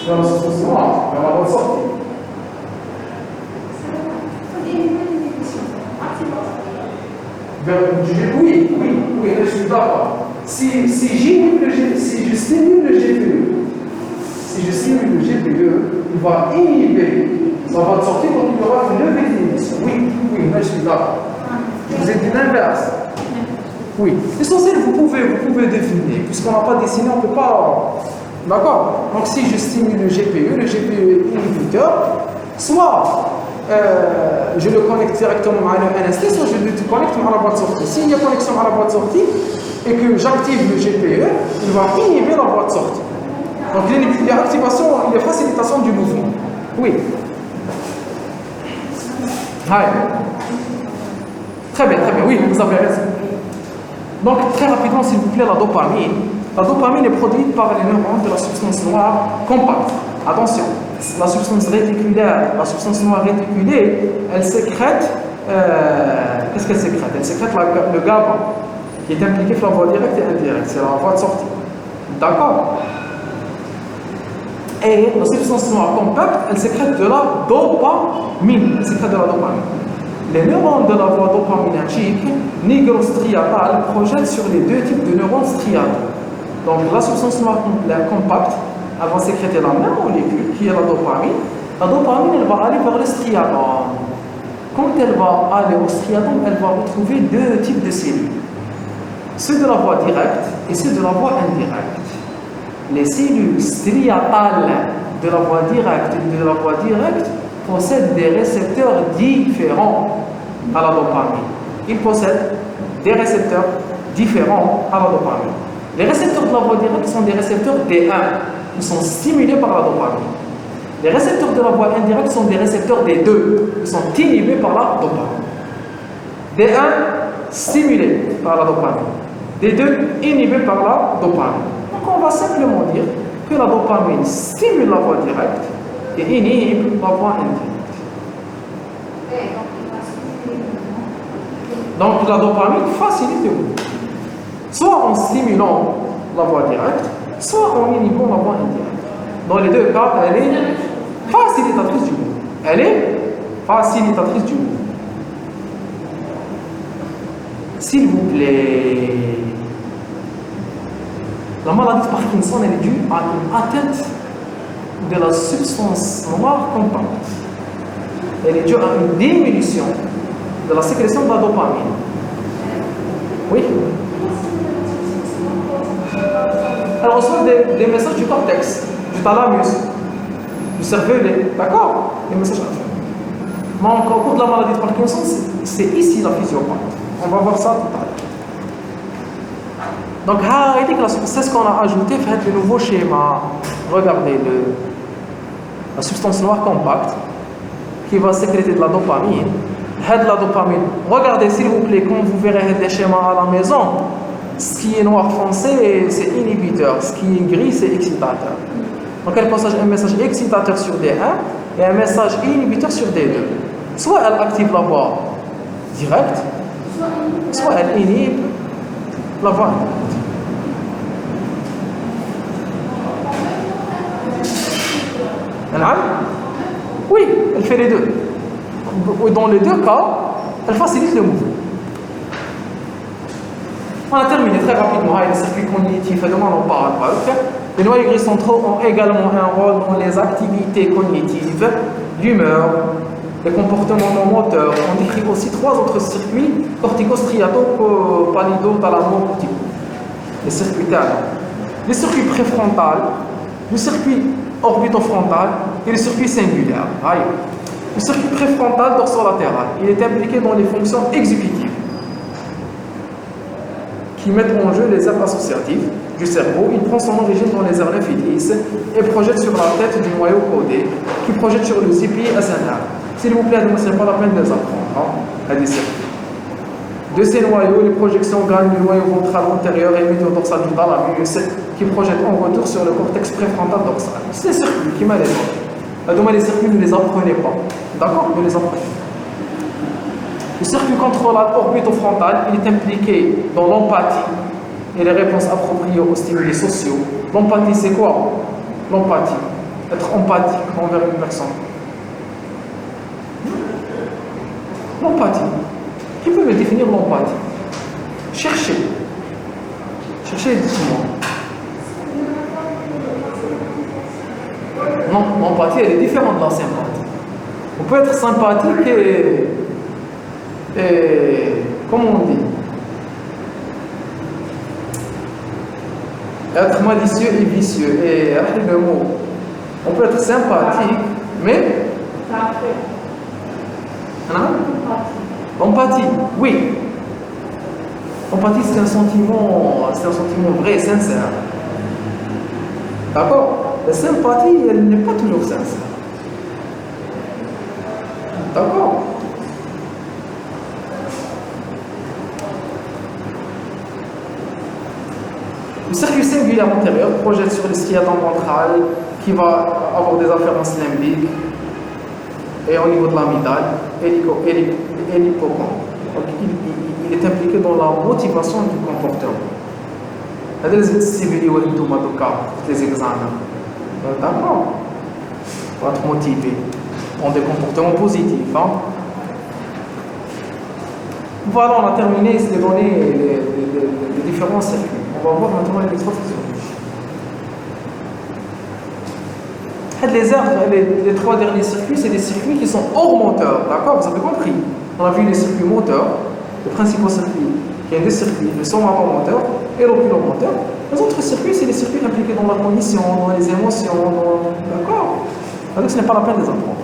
A: Vers la substance noire, vers la voie de sortie. Oui, là je suis d'accord. Si je stimule le GPE, il va inhiber sa voie de sortie, donc il y aura une levée d'inhibition. Oui, là je suis d'accord. Je vous ai dit l'inverse. Oui. L'essentiel, vous pouvez définir. Puisqu'on n'a pas dessiné, on ne peut pas. D'accord? Donc si je stimule le GPE est inhibiteur, soit je le connecte directement à le NST, soit je le connecte à la voie de sortie. S'il y a connexion à la voie de sortie et que j'active le GPE, il va inhiber la voie de sortie. Donc il y a activation, il y a facilitation du mouvement. Oui. Très bien, oui, vous avez raison. Donc très rapidement, s'il vous plaît, la dopamine. La dopamine est produite par les neurones de la substance noire compacte. Attention, la substance noire réticulée, elle sécrète. Qu'est-ce qu'elle sécrète? Elle sécrète le GABA, qui est impliqué sur la voie directe et indirecte. C'est la voie de sortie. D'accord? Et la substance noire compacte, elle sécrète de la dopamine. Les neurones de la voie dopaminergique nigrostriatale projettent sur les deux types de neurones striataux. Donc la substance noire compacte, elle va sécréter la même molécule qui est la dopamine. La dopamine, elle va aller vers le striatum. Quand elle va aller au striatum, elle va retrouver deux types de cellules. Ceux de la voie directe et ceux de la voie indirecte. Les cellules striatales de la voie directe possèdent des récepteurs différents à la dopamine. Ils possèdent des récepteurs différents à la dopamine. Les récepteurs de la voie directe sont des récepteurs D1. Ils sont stimulés par la dopamine. Les récepteurs de la voie indirecte sont des récepteurs D2. Ils sont inhibés par la dopamine. D1 stimulé par la dopamine. D2 inhibé par la dopamine. Donc on va simplement dire que la dopamine stimule la voie directe et inhibe la voie indirecte. Donc la dopamine facilite le mouvement. Soit en stimulant la voie directe, soit en inhibant la voie indirecte. Dans les deux cas, elle est facilitatrice du mouvement. S'il vous plaît. La maladie de Parkinson, elle est due à une atteinte de la substance noire compacte. Elle est due à une diminution de la sécrétion de la dopamine. Oui. Elle reçoit des messages du cortex, du thalamus, du cervelet, d'accord? Des messages. Mais en cours de la maladie de Parkinson, c'est ici la physiopathie. On va voir ça tout à l'heure. Donc, c'est ce qu'on a ajouté, fait le nouveau schéma. Regardez la substance noire compacte qui va sécréter de la dopamine. La dopamine. Regardez s'il vous plaît, quand vous verrez les schémas à la maison, ce qui est noir foncé, c'est inhibiteur, ce qui est gris, c'est excitateur. Donc, elle passe un message excitateur sur D1 et un message inhibiteur sur D2. Soit elle active la voie directe, soit elle inhibe la voie indirecte. Oui, elle fait les deux. Dans les deux cas, elle facilite le mouvement. On a terminé très rapidement avec les circuits cognitifs, et demain on en parle pas. Les noyaux gris centraux ont également un rôle dans les activités cognitives, l'humeur, les comportements non moteurs. On décrit aussi 3 autres circuits, cortico-striato, palido-thalamo-cortico. Les circuits thalamo. Les circuits préfrontales, le circuit orbitofrontal et le circuit singulaire. Le circuit préfrontal dorsolatéral, il est impliqué dans les fonctions exécutives qui mettent en jeu les aires associatives du cerveau. Il prend son origine dans les aires lymphiques et projette sur la tête du noyau codé qui projette sur le zipi SNR. S'il vous plaît, ce n'est pas la peine de les apprendre. Des circuits. De ces noyaux, les projections gagnent du noyau ventral antérieur et médio-dorsal du thalamus qui projette en retour sur le cortex préfrontal dorsal. C'est les circuits qui m'aident. Les circuits, ne les apprenez pas. D'accord? Ne les apprenez pas. Le circuit contrôlable orbitofrontal, il est impliqué dans l'empathie et les réponses appropriées aux stimuli sociaux. L'empathie, c'est quoi? L'empathie. Être empathique envers une personne. L'empathie. Qui peut me définir l'empathie? Cherchez. Cherchez, dites-moi. Non, l'empathie, elle est différente de la sympathie. On peut être sympathique et comment on dit? Être malicieux et vicieux. Et le mot. On peut être sympathique, mais. Hein? L'empathie, oui. L'empathie, c'est un sentiment vrai, sincère. D'accord? La sympathie, elle n'est pas toujours sincère. D'accord? Le circuit singulaire antérieur projette sur le striatum ventral qui va avoir des afférences limbiques et au niveau de l'amygdale et l'hippocampe. Donc il est impliqué dans la motivation du comportement. هذا لازم تستيموليوه نتوما دوكا في les examens. D'accord? Pour être motivé dans des comportements positifs. Hein? Voilà, on a terminé ces données les différents circuits. On va voir maintenant l'électrophysiologie. Les 3 derniers circuits, c'est des circuits qui sont hors moteur. D'accord? Vous avez compris? On a vu les circuits moteurs, les principaux circuits. Il y a des circuits, le somato-moteur et l'oculomoteur. Les autres circuits, c'est les circuits impliqués dans la cognition, dans les émotions. D'accord? Donc ce n'est pas la peine de les apprendre.